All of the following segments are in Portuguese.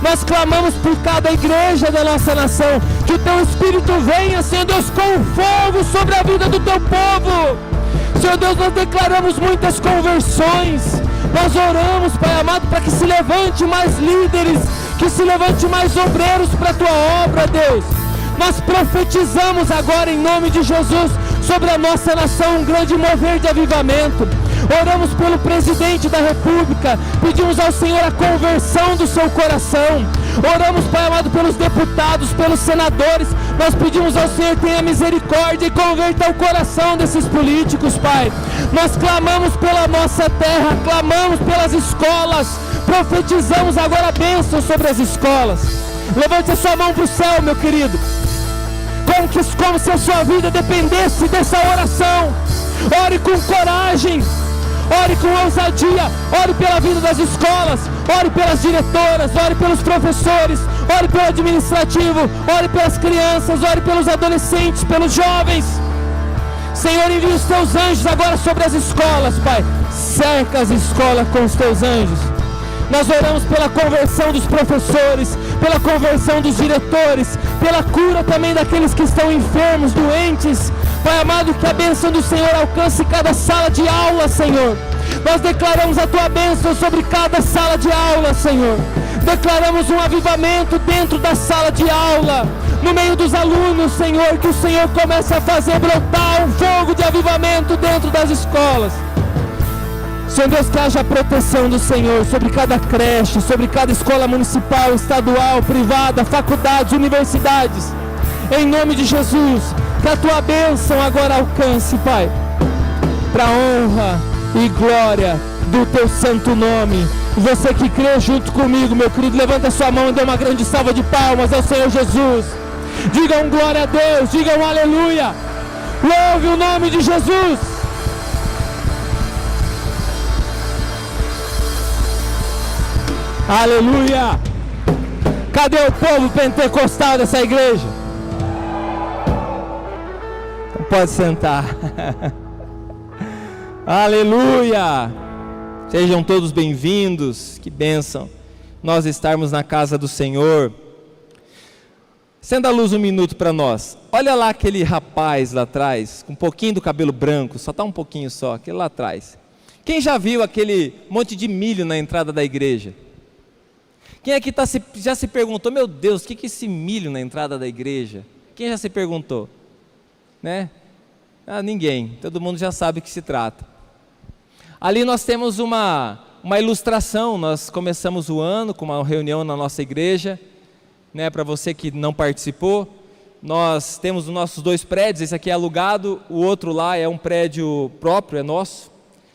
Nós clamamos por cada igreja da nossa nação, que o Teu Espírito venha, Senhor Deus, com fogo sobre a vida do Teu povo. Senhor Deus, nós declaramos muitas conversões, nós oramos, Pai amado, para que se levante mais líderes, que se levante mais obreiros para a Tua obra, Deus. Nós profetizamos agora em nome de Jesus sobre a nossa nação um grande mover de avivamento. Oramos pelo presidente da República, pedimos ao Senhor a conversão do seu coração. Oramos, Pai amado, pelos deputados, pelos senadores. Nós pedimos ao Senhor, tenha misericórdia e converta o coração desses políticos, Pai. Nós clamamos pela nossa terra, clamamos pelas escolas, profetizamos agora a bênção sobre as escolas. Levante a sua mão para o céu, meu querido, como se a sua vida dependesse dessa oração. Ore com coragem, ore com ousadia, ore pela vida das escolas, ore pelas diretoras, ore pelos professores, ore pelo administrativo, ore pelas crianças, ore pelos adolescentes, pelos jovens. Senhor, envia os Teus anjos agora sobre as escolas, Pai. Cerca as escolas com os Teus anjos. Nós oramos pela conversão dos professores, pela conversão dos diretores, pela cura também daqueles que estão enfermos, doentes. Pai amado, que a bênção do Senhor alcance cada sala de aula, Senhor. Nós declaramos a Tua bênção sobre cada sala de aula, Senhor. Declaramos um avivamento dentro da sala de aula, no meio dos alunos, Senhor, que o Senhor comece a fazer brotar um fogo de avivamento dentro das escolas. Senhor Deus, que haja a proteção do Senhor sobre cada creche, sobre cada escola municipal, estadual, privada, faculdades, universidades. Em nome de Jesus, que a Tua bênção agora alcance, Pai, para a honra e glória do Teu santo nome. Você que crê junto comigo, meu querido, levanta a sua mão e dê uma grande salva de palmas ao Senhor Jesus. Digam glória a Deus, digam aleluia. Louve o nome de Jesus. Aleluia! Cadê o povo pentecostal dessa igreja? Pode sentar. Aleluia! Sejam todos bem-vindos. Que bênção nós estarmos na casa do Senhor. Acenda a luz um minuto para nós. Olha lá aquele rapaz lá atrás, com um pouquinho do cabelo branco, só está um pouquinho só, aquele lá atrás. Quem já viu aquele monte de milho na entrada da igreja? Quem aqui já se perguntou, meu Deus, o que é esse milho na entrada da igreja? Quem já se perguntou? Né? Ah, ninguém, todo mundo já sabe o que se trata. Ali nós temos uma ilustração, nós começamos o ano com uma reunião na nossa igreja, né, para você que não participou. Nós temos os nossos 2 prédios, esse aqui é alugado, o outro lá é um prédio próprio, é nosso,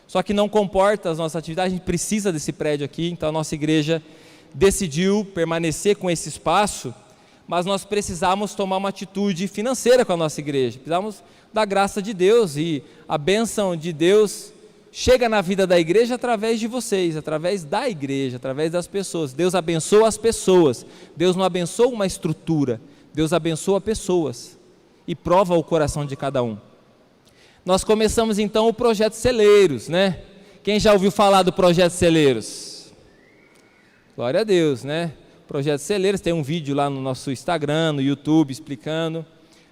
só que não comporta as nossas atividades, a gente precisa desse prédio aqui, então a nossa igreja decidiu permanecer com esse espaço, mas nós precisamos tomar uma atitude financeira com a nossa igreja, precisamos da graça de Deus, e a bênção de Deus chega na vida da igreja através de vocês, através da igreja, através das pessoas. Deus abençoa as pessoas, Deus não abençoa uma estrutura, Deus abençoa pessoas e prova o coração de cada um. Nós começamos então o Projeto Celeiros, né? Quem já ouviu falar do Projeto Celeiros? Glória a Deus, né? Projeto Celeiros, tem um vídeo lá no nosso Instagram, no YouTube, explicando.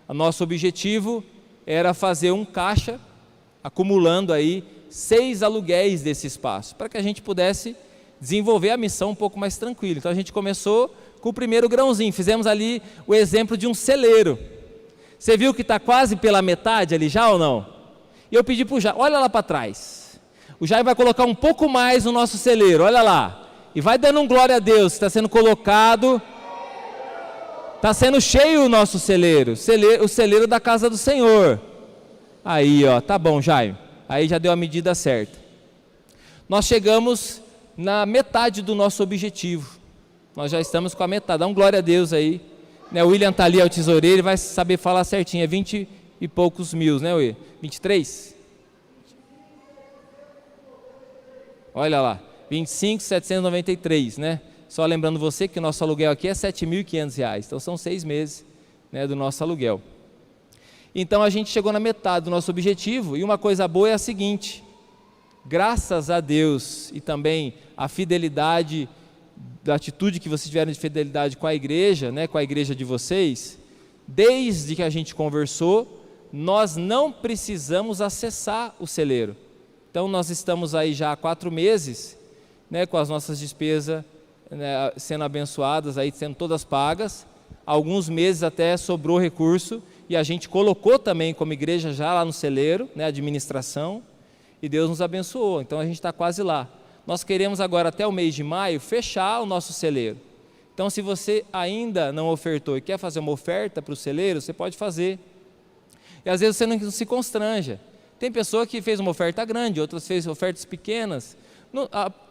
O nosso objetivo era fazer um caixa, acumulando aí 6 aluguéis desse espaço, para que a gente pudesse desenvolver a missão um pouco mais tranquilo. Então a gente começou com o primeiro grãozinho, fizemos ali o exemplo de um celeiro. Você viu que está quase pela metade ali já ou não? E eu pedi para o Jair, olha lá para trás. O Jair vai colocar um pouco mais no nosso celeiro, olha lá. E vai dando um glória a Deus, está sendo colocado, está sendo cheio o nosso celeiro, o celeiro da casa do Senhor. Aí, ó, tá bom, Jair. Aí já deu a medida certa. Nós chegamos na metade do nosso objetivo. Nós já estamos com a metade. Dá um glória a Deus aí. Né, o William está ali, é o tesoureiro, ele vai saber falar certinho. É 20 e poucos mil, né, William? 23? Olha lá. 25.793, né? Só lembrando você que o nosso aluguel aqui é R$ 7.500. Então são 6 meses, né, do nosso aluguel. Então a gente chegou na metade do nosso objetivo, e uma coisa boa é a seguinte: graças a Deus e também a fidelidade da atitude que vocês tiveram de fidelidade com a igreja, né, com a igreja de vocês, desde que a gente conversou, nós não precisamos acessar o celeiro. Então nós estamos aí já há 4 meses, né, com as nossas despesas, né, sendo abençoadas, aí, sendo todas pagas. Alguns meses até sobrou recurso e a gente colocou também como igreja já lá no celeiro, né, administração, e Deus nos abençoou. Então a gente está quase lá. Nós queremos agora até o mês de maio fechar o nosso celeiro. Então se você ainda não ofertou e quer fazer uma oferta para o celeiro, você pode fazer. E às vezes você não se constranja. Tem pessoa que fez uma oferta grande, outras fez ofertas pequenas.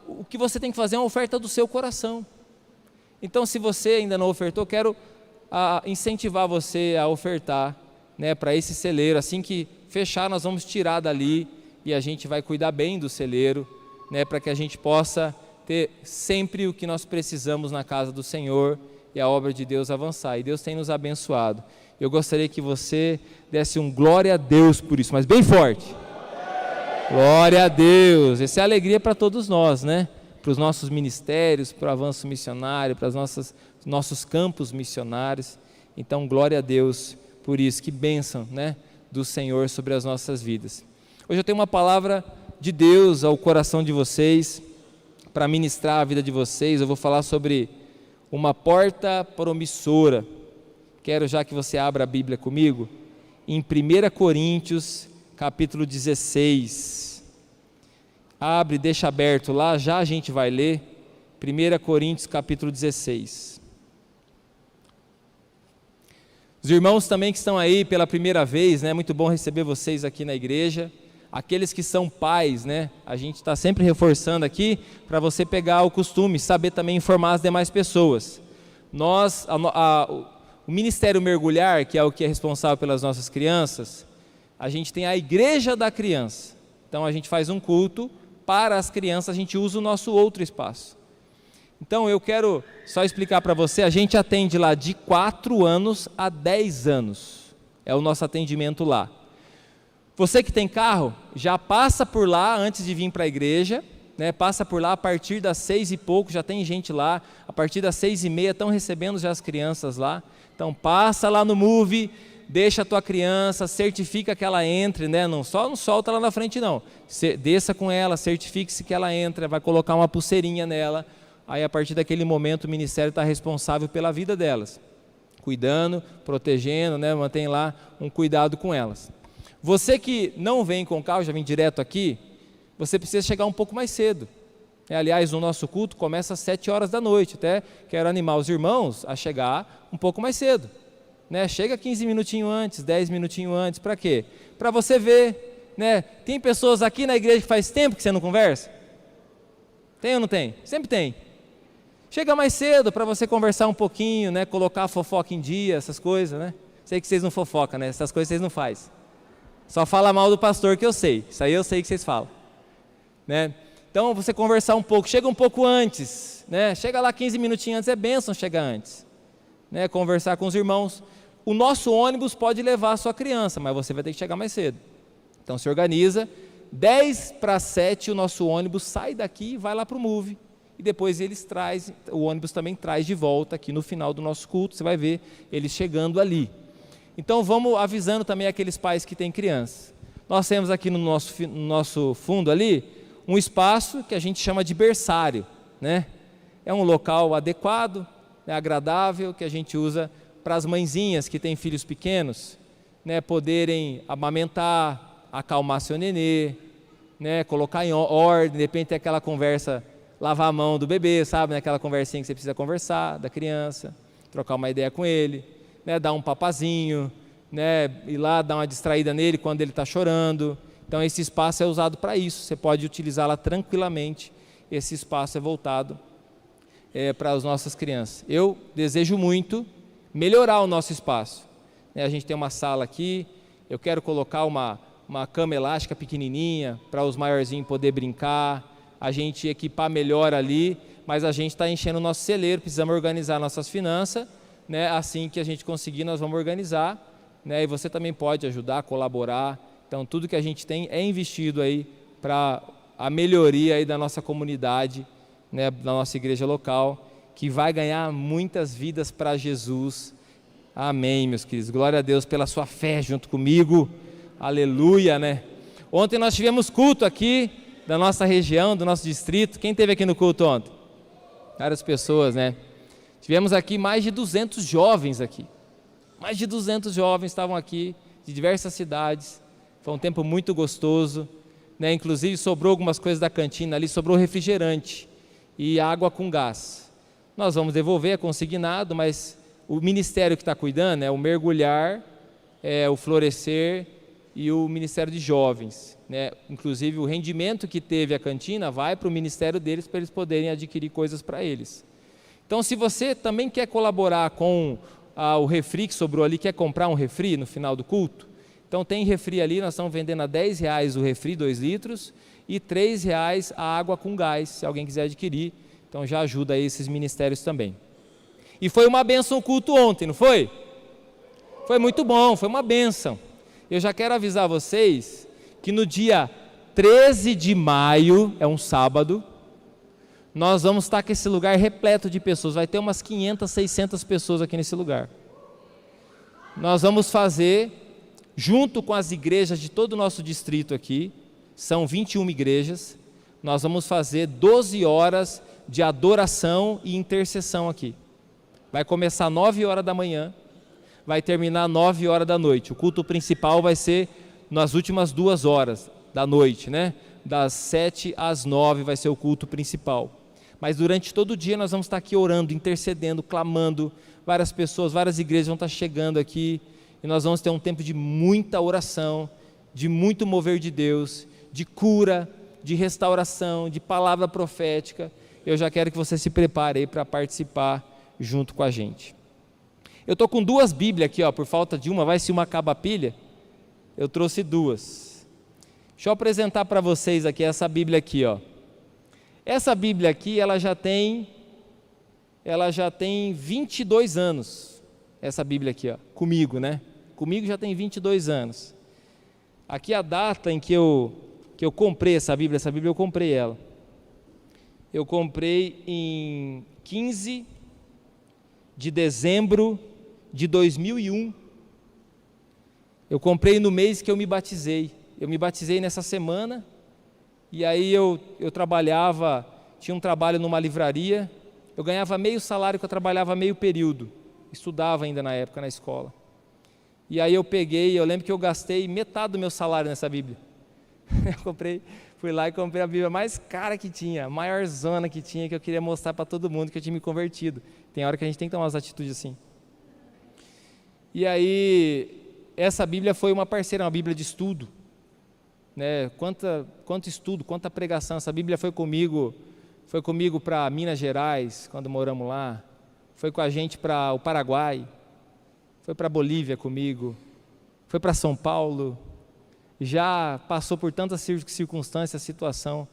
O que você tem que fazer é uma oferta do seu coração. Então se você ainda não ofertou, quero incentivar você a ofertar, né, para esse celeiro. Assim que fechar, nós vamos tirar dali e a gente vai cuidar bem do celeiro, né, para que a gente possa ter sempre o que nós precisamos na casa do Senhor e a obra de Deus avançar. E Deus tem nos abençoado. Eu gostaria que você desse um glória a Deus por isso, mas bem forte. Glória a Deus. Essa é a alegria para todos nós, né? Para os nossos ministérios, para o avanço missionário, para os nossos campos missionários. Então, glória a Deus por isso. Que bênção, né, do Senhor sobre as nossas vidas. Hoje eu tenho uma palavra de Deus ao coração de vocês, para ministrar a vida de vocês. Eu vou falar sobre uma porta promissora. Quero já que você abra a Bíblia comigo, em 1 Coríntios, capítulo 16. Abre, deixa aberto lá, já a gente vai ler. 1 Coríntios, capítulo 16. Os irmãos também que estão aí pela primeira vez, né? Muito bom receber vocês aqui na igreja. Aqueles que são pais, né? A gente está sempre reforçando aqui, para você pegar o costume, saber também informar as demais pessoas. O Ministério Mergulhar, que é o que é responsável pelas nossas crianças, a gente tem a Igreja da Criança. Então a gente faz um culto para as crianças, a gente usa o nosso outro espaço. Então eu quero só explicar para você, a gente atende lá de 4 anos a 10 anos, é o nosso atendimento lá. Você que tem carro, já passa por lá antes de vir para a igreja, né, passa por lá a partir das 6 e pouco, já tem gente lá, a partir das 6:30 estão recebendo já as crianças lá. Então passa lá no Move, deixa a tua criança, certifica que ela entre, né? Não solta lá na frente não, desça com ela, certifique-se que ela entra, vai colocar uma pulseirinha nela, aí a partir daquele momento o ministério está responsável pela vida delas, cuidando, protegendo, né? Mantém lá um cuidado com elas. Você que não vem com carro, já vem direto aqui, você precisa chegar um pouco mais cedo. Aliás, o nosso culto começa às 7 horas da noite, até quero animar os irmãos a chegar um pouco mais cedo, né? Chega 15 minutinhos antes, 10 minutinhos antes, para quê? Para você ver, né? Tem pessoas aqui na igreja que faz tempo que você não conversa? Tem ou não tem? Sempre tem. Chega mais cedo para você conversar um pouquinho, né? Colocar a fofoca em dia, essas coisas, né? Sei que vocês não fofocam, né? Essas coisas vocês não fazem. Só fala mal do pastor que eu sei, isso aí eu sei que vocês falam, né? Então você conversar um pouco, chega um pouco antes, né? Chega lá 15 minutinhos antes, é bênção chegar antes, né? Conversar com os irmãos. O nosso ônibus pode levar a sua criança, mas você vai ter que chegar mais cedo. Então se organiza, 6:50 o nosso ônibus sai daqui e vai lá para o Move. E depois o ônibus também traz de volta aqui no final do nosso culto, você vai ver eles chegando ali. Então vamos avisando também aqueles pais que têm crianças. Nós temos aqui no nosso fundo ali, um espaço que a gente chama de berçário, né? É um local adequado, né, agradável, que a gente usa para as mãezinhas que têm filhos pequenos, né, poderem amamentar, acalmar seu nenê, né, colocar em ordem, de repente ter aquela conversa, lavar a mão do bebê, sabe, né, aquela conversinha que você precisa conversar, da criança, trocar uma ideia com ele, né, dar um papazinho, né, ir lá dar uma distraída nele quando ele está chorando. Então esse espaço é usado para isso, você pode utilizá-la tranquilamente, esse espaço é voltado para as nossas crianças. Eu desejo muito melhorar o nosso espaço, né? A gente tem uma sala aqui, eu quero colocar uma cama elástica pequenininha, para os maiorzinhos poder brincar, a gente equipar melhor ali, mas a gente está enchendo o nosso celeiro, precisamos organizar nossas finanças, né? Assim que a gente conseguir, nós vamos organizar, né? E você também pode ajudar, colaborar. Então tudo que a gente tem é investido aí para a melhoria aí da nossa comunidade, né? Da nossa igreja local. que vai ganhar muitas vidas para Jesus. Amém, meus queridos. Glória a Deus pela sua fé junto comigo. Aleluia, né? Ontem nós tivemos culto aqui da nossa região, do nosso distrito. Quem esteve aqui no culto ontem? Várias pessoas, né? Tivemos aqui mais de 200 jovens aqui. Mais de 200 jovens estavam aqui, de diversas cidades. Foi um tempo muito gostoso, né? Inclusive sobrou algumas coisas da cantina ali, sobrou refrigerante e água com gás. Nós vamos devolver, é consignado, mas o ministério que está cuidando é o Mergulhar, o Florescer e o Ministério de Jovens, né? Inclusive o rendimento que teve a cantina vai para o ministério deles, para eles poderem adquirir coisas para eles. Então, se você também quer colaborar com o refri que sobrou ali, quer comprar um refri no final do culto, então tem refri ali, nós estamos vendendo a R$10 o refri, 2 litros, e R$3 a água com gás, se alguém quiser adquirir. Então já ajuda aí esses ministérios também. E foi uma bênção o culto ontem, não foi? Foi muito bom, foi uma bênção. Eu já quero avisar vocês que no dia 13 de maio, é um sábado, nós vamos estar com esse lugar repleto de pessoas, vai ter umas 500, 600 pessoas aqui nesse lugar. Nós vamos fazer, junto com as igrejas de todo o nosso distrito aqui, são 21 igrejas, nós vamos fazer 12 horas de adoração e intercessão aqui. Vai começar às 9 horas da manhã, vai terminar às 9 horas da noite. O culto principal vai ser nas últimas 2 horas da noite, né? Das 7 às 9 vai ser o culto principal. Mas durante todo o dia nós vamos estar aqui orando, intercedendo, clamando. Várias pessoas, várias igrejas vão estar chegando aqui. E nós vamos ter um tempo de muita oração, de muito mover de Deus, de cura, de restauração, de palavra profética. Eu já quero que você se prepare aí para participar junto com a gente. Eu estou com 2 Bíblias aqui, ó, por falta de uma, vai se uma acaba a pilha, eu trouxe 2. Deixa eu apresentar para vocês aqui essa Bíblia aqui, ó. Essa Bíblia aqui, ela já tem 22 anos, essa Bíblia aqui, ó, comigo, né? Comigo já tem 22 anos. Aqui a data em que eu comprei essa Bíblia eu comprei ela. Eu comprei em 15 de dezembro de 2001. Eu comprei no mês que eu me batizei. Eu me batizei nessa semana, e aí eu trabalhava, tinha um trabalho numa livraria, eu ganhava meio salário que eu trabalhava meio período, estudava ainda na época na escola. E aí eu lembro que eu gastei metade do meu salário nessa Bíblia. Fui lá e comprei a Bíblia mais cara que tinha, a maior zona que tinha, que eu queria mostrar para todo mundo que eu tinha me convertido. Tem hora que a gente tem que tomar umas atitudes assim. E aí, essa Bíblia foi uma parceira, uma Bíblia de estudo, né? Quanto estudo, quanta pregação. Essa Bíblia foi comigo para Minas Gerais, quando moramos lá, foi com a gente para o Paraguai, foi para a Bolívia comigo, foi para São Paulo, já passou por tantas circunstâncias, situação,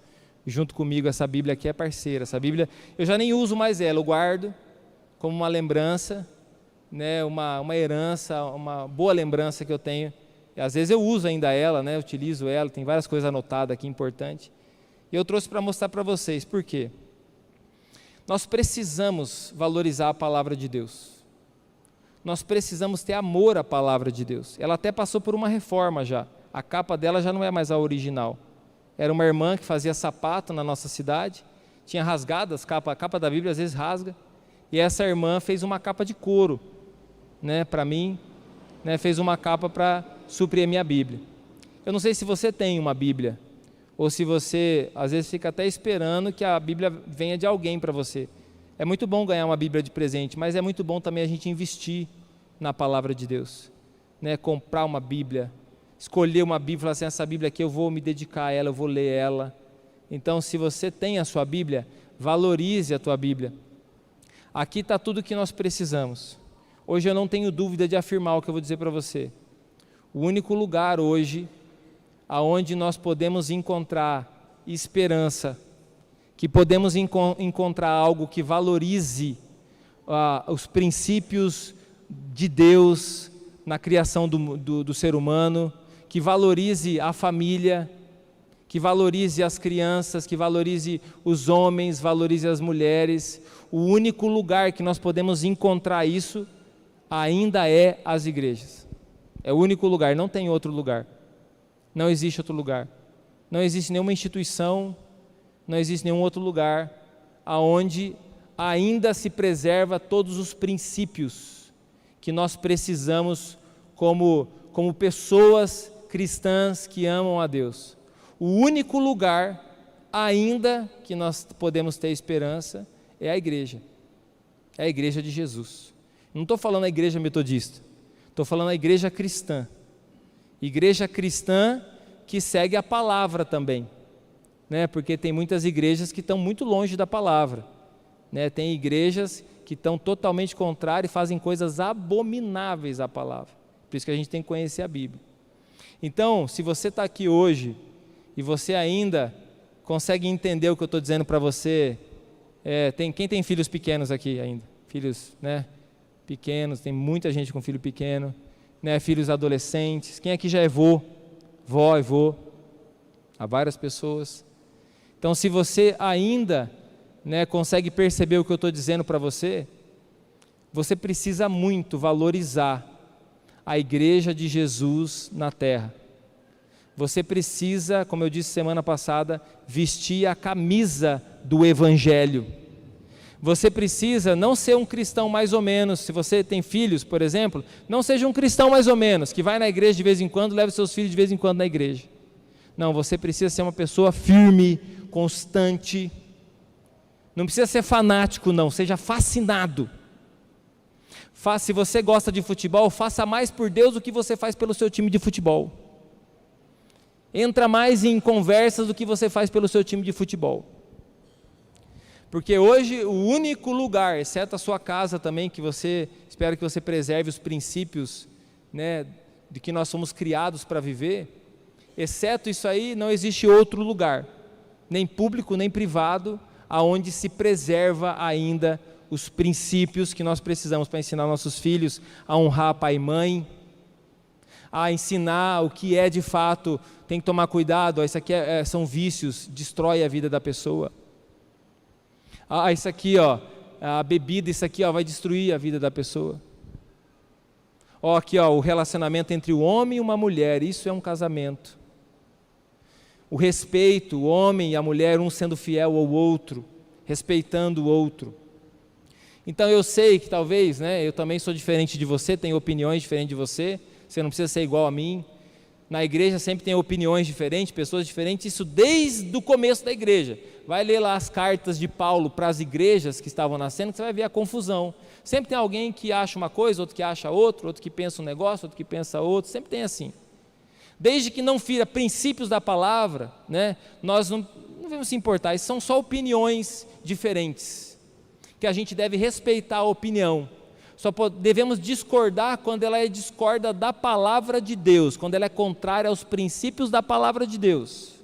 junto comigo. Essa Bíblia aqui é parceira. Essa Bíblia, eu já nem uso mais ela, eu guardo como uma lembrança, né, uma herança, uma boa lembrança que eu tenho. E às vezes eu uso ainda ela, né, utilizo ela, tem várias coisas anotadas aqui importantes. E eu trouxe para mostrar para vocês, por quê? Nós precisamos valorizar a palavra de Deus. Nós precisamos ter amor à palavra de Deus. Ela até passou por uma reforma já. A capa dela já não é mais a original. Era uma irmã que fazia sapato na nossa cidade, tinha rasgado a capa da Bíblia às vezes rasga, e essa irmã fez uma capa de couro, né, para mim, né, fez uma capa para suprir a minha Bíblia. Eu não sei se você tem uma Bíblia, ou se você às vezes fica até esperando que a Bíblia venha de alguém para você. É muito bom ganhar uma Bíblia de presente, mas é muito bom também a gente investir na palavra de Deus, né, comprar uma Bíblia, escolher uma Bíblia e falar assim, essa Bíblia aqui eu vou me dedicar a ela, eu vou ler ela. Então, se você tem a sua Bíblia, valorize a tua Bíblia. Aqui está tudo o que nós precisamos. Hoje eu não tenho dúvida de afirmar o que eu vou dizer para você. O único lugar hoje aonde nós podemos encontrar esperança, que podemos encontrar algo que valorize os princípios de Deus na criação do ser humano, que valorize a família, que valorize as crianças, que valorize os homens, valorize as mulheres. o único lugar que nós podemos encontrar isso ainda é as igrejas. É o único lugar, não tem outro lugar. Não existe outro lugar. Não existe nenhuma instituição, não existe nenhum outro lugar aonde ainda se preserva todos os princípios que nós precisamos como pessoas cristãs que amam a Deus. O único lugar ainda que nós podemos ter esperança é a igreja de Jesus. Não estou falando a igreja metodista, estou falando a igreja cristã que segue a palavra também, né? Porque tem muitas igrejas que estão muito longe da palavra, né? Tem igrejas que estão totalmente contrárias e fazem coisas abomináveis à palavra, por isso que a gente tem que conhecer a Bíblia. Então, se você está aqui hoje e você ainda consegue entender o que eu estou dizendo para você, quem tem filhos pequenos aqui ainda? Filhos, né, pequenos, tem muita gente com filho pequeno, né, filhos adolescentes. Quem aqui já é vó e vô? Há várias pessoas. Então, se você ainda, né, consegue perceber o que eu estou dizendo para você, você precisa muito valorizar a igreja de Jesus na terra. Você precisa, como eu disse semana passada, vestir a camisa do Evangelho. Você precisa não ser um cristão mais ou menos. Se você tem filhos, por exemplo, não seja um cristão mais ou menos, que vai na igreja de vez em quando, leva seus filhos de vez em quando na igreja. Não, você precisa ser uma pessoa firme, constante. Não precisa ser fanático, não, seja fascinado. Se você gosta de futebol, faça mais por Deus do que você faz pelo seu time de futebol. Entra mais em conversas do que você faz pelo seu time de futebol. Porque hoje o único lugar, exceto a sua casa também, que você, espero que você preserve os princípios, né, de que nós somos criados para viver, exceto isso aí, não existe outro lugar, nem público nem privado, aonde se preserva ainda os princípios que nós precisamos para ensinar nossos filhos a honrar pai e mãe, a ensinar o que é de fato, tem que tomar cuidado, isso aqui são vícios, destrói a vida da pessoa. Isso aqui, a bebida, isso aqui, vai destruir a vida da pessoa. Aqui, o relacionamento entre o homem e uma mulher, isso é um casamento. O respeito, o homem e a mulher, um sendo fiel ao outro, respeitando o outro. Então eu sei que talvez, né, eu também sou diferente de você, tenho opiniões diferentes de você, você não precisa ser igual a mim. Na igreja sempre tem opiniões diferentes, pessoas diferentes, isso desde o começo da igreja. Vai ler lá as cartas de Paulo para as igrejas que estavam nascendo, que você vai ver a confusão. Sempre tem alguém que acha uma coisa, outro que acha outra, outro que pensa um negócio, outro que pensa outro, sempre tem assim. Desde que não fira princípios da palavra, né, nós não devemos se importar, isso são só opiniões diferentes, que a gente deve respeitar a opinião. Só devemos discordar quando ela discorda da palavra de Deus, quando ela é contrária aos princípios da palavra de Deus.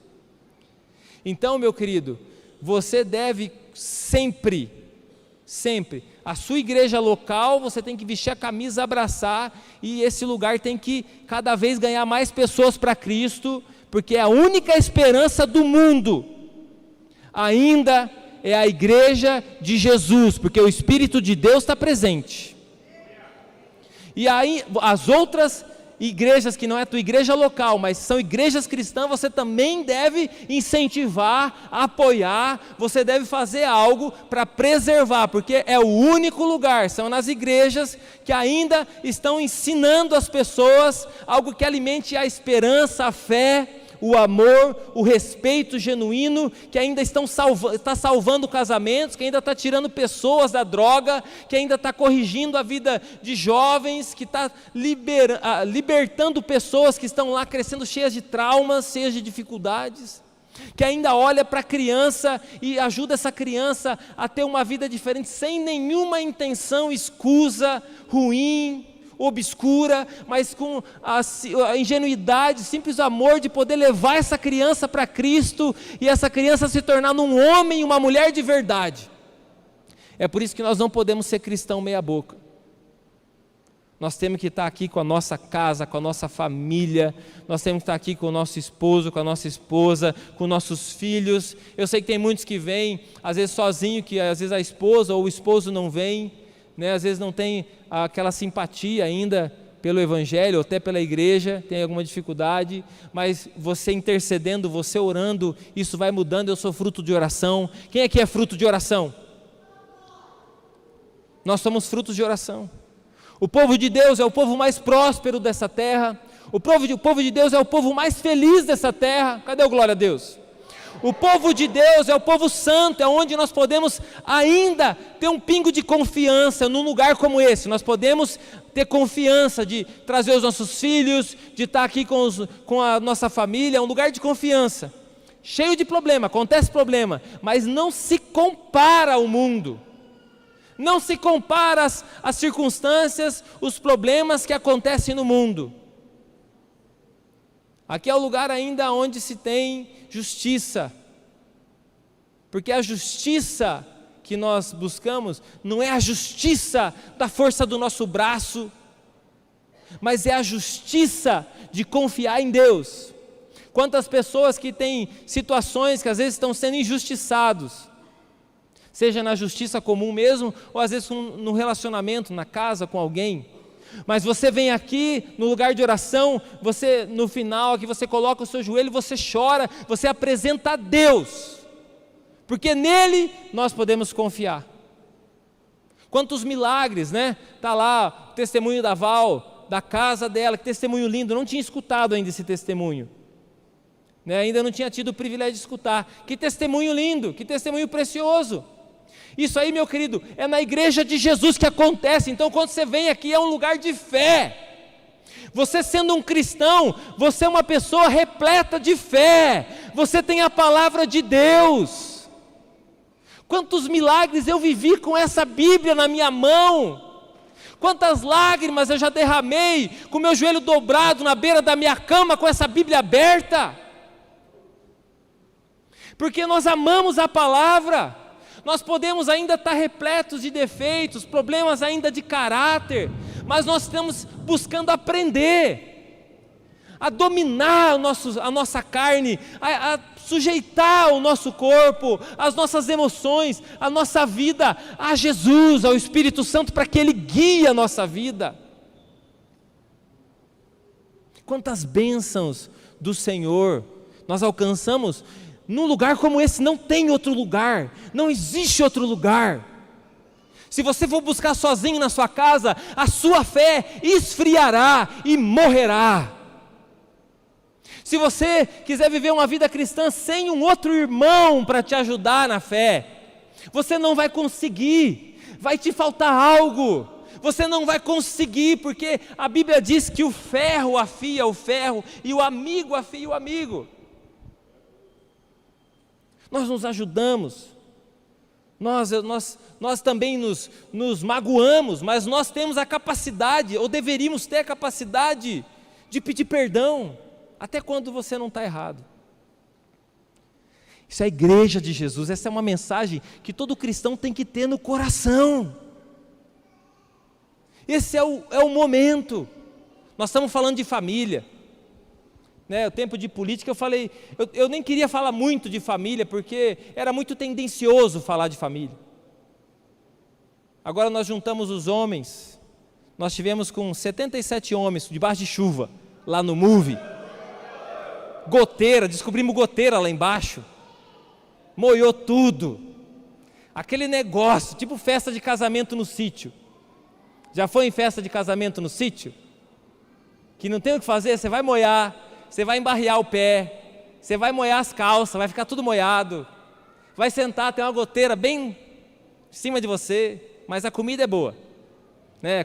Então, meu querido, você deve sempre, a sua igreja local, você tem que vestir a camisa, abraçar, e esse lugar tem que cada vez ganhar mais pessoas para Cristo, porque a única esperança do mundo ainda é a igreja de Jesus, porque o Espírito de Deus está presente. E aí, as outras igrejas que não é a tua igreja local, mas são igrejas cristãs, você também deve incentivar, apoiar, você deve fazer algo para preservar, porque é o único lugar, são nas igrejas que ainda estão ensinando as pessoas algo que alimente a esperança, a fé, o amor, o respeito genuíno, que ainda está salvando casamentos, que ainda está tirando pessoas da droga, que ainda está corrigindo a vida de jovens, que está libertando pessoas que estão lá crescendo cheias de traumas, cheias de dificuldades, que ainda olha para a criança e ajuda essa criança a ter uma vida diferente, sem nenhuma intenção escusa, ruim, obscura, mas com a ingenuidade, simples amor de poder levar essa criança para Cristo e essa criança se tornar um homem e uma mulher de verdade. É por isso que nós não podemos ser cristão meia boca. Nós temos que estar aqui com a nossa casa, com a nossa família, nós temos que estar aqui com o nosso esposo, com a nossa esposa, com nossos filhos. Eu sei que tem muitos que vêm, às vezes sozinho, que às vezes a esposa ou o esposo não vem, né? Às vezes não tem aquela simpatia ainda pelo Evangelho, ou até pela igreja, tem alguma dificuldade, mas você intercedendo, você orando, isso vai mudando. Eu sou fruto de oração. Quem aqui é fruto de oração? Nós somos frutos de oração. O povo de Deus é o povo mais próspero dessa terra. O povo de Deus é o povo mais feliz dessa terra. Cadê o glória a Deus? O povo de Deus é o povo santo, é onde nós podemos ainda ter um pingo de confiança num lugar como esse. Nós podemos ter confiança de trazer os nossos filhos, de estar aqui com a nossa família, é um lugar de confiança. Cheio de problema, acontece problema, mas não se compara ao mundo. Não se compara as circunstâncias, os problemas que acontecem no mundo. Aqui é o lugar ainda onde se tem justiça, porque a justiça que nós buscamos não é a justiça da força do nosso braço, mas é a justiça de confiar em Deus. Quantas pessoas que têm situações que às vezes estão sendo injustiçados, seja na justiça comum mesmo, ou às vezes no relacionamento, na casa com alguém, mas você vem aqui no lugar de oração, você no final aqui você coloca o seu joelho, você chora, você apresenta a Deus, porque nele nós podemos confiar. Quantos milagres, né? Está lá o testemunho da Val, da casa dela, que testemunho lindo, não tinha escutado ainda esse testemunho, né? Ainda não tinha tido o privilégio de escutar. Que testemunho lindo, que testemunho precioso. Isso aí, meu querido, é na igreja de Jesus que acontece. Então quando você vem aqui é um lugar de fé. Você sendo um cristão, você é uma pessoa repleta de fé, você tem a palavra de Deus. Quantos milagres eu vivi com essa Bíblia na minha mão, quantas lágrimas eu já derramei com meu joelho dobrado na beira da minha cama com essa Bíblia aberta, porque nós amamos a palavra. Nós podemos ainda estar repletos de defeitos, problemas ainda de caráter, mas nós estamos buscando aprender a dominar a nossa carne, a sujeitar o nosso corpo, as nossas emoções, a nossa vida a Jesus, ao Espírito Santo, para que Ele guie a nossa vida. Quantas bênçãos do Senhor nós alcançamos. Num lugar como esse não tem outro lugar, não existe outro lugar. Se você for buscar sozinho na sua casa, a sua fé esfriará e morrerá. Se você quiser viver uma vida cristã sem um outro irmão para te ajudar na fé, você não vai conseguir, vai te faltar algo, você não vai conseguir, porque a Bíblia diz que o ferro afia o ferro e o amigo afia o amigo. Nós nos ajudamos, nós também nos magoamos, mas nós temos a capacidade, ou deveríamos ter a capacidade, de pedir perdão, até quando você não está errado. Isso é a igreja de Jesus, essa é uma mensagem que todo cristão tem que ter no coração. Esse é o momento. Nós estamos falando de família. O tempo de política eu falei, eu nem queria falar muito de família, porque era muito tendencioso falar de família. Agora nós juntamos os homens, nós tivemos com 77 homens, debaixo de chuva, lá no Move, goteira, descobrimos goteira lá embaixo, molhou tudo, aquele negócio, tipo festa de casamento no sítio. Já foi em festa de casamento no sítio? Que não tem o que fazer, você vai molhar, você vai embarrear o pé, você vai molhar as calças, vai ficar tudo molhado, vai sentar, tem uma goteira bem em cima de você, mas a comida é boa, né?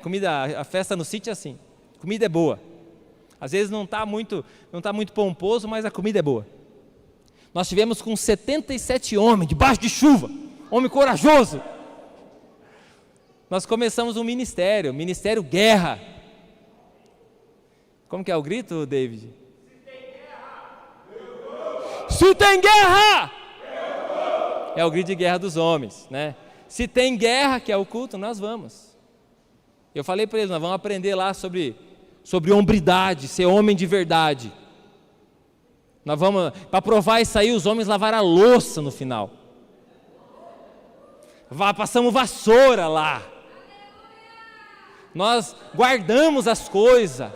A festa no sítio é assim, a comida é boa, às vezes não está muito pomposo, mas a comida é boa. Nós tivemos com 77 homens, debaixo de chuva, homem corajoso. Nós começamos um ministério guerra. Como que é o grito, David? Se tem guerra, é o grito de guerra dos homens, né? Se tem guerra, que é o culto, nós vamos. Eu falei para eles, nós vamos aprender lá sobre hombridade, ser homem de verdade. Nós vamos, para provar isso aí, os homens lavaram a louça no final. Passamos vassoura lá. Nós guardamos as coisas.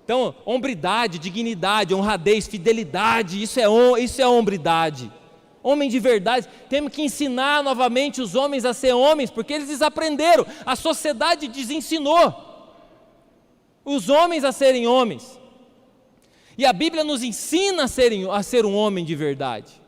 Então, hombridade, dignidade, honradez, fidelidade, isso é hombridade. Homem de verdade. Temos que ensinar novamente os homens a ser homens, porque eles desaprenderam. A sociedade desensinou os homens a serem homens. E a Bíblia nos ensina a ser um homem de verdade.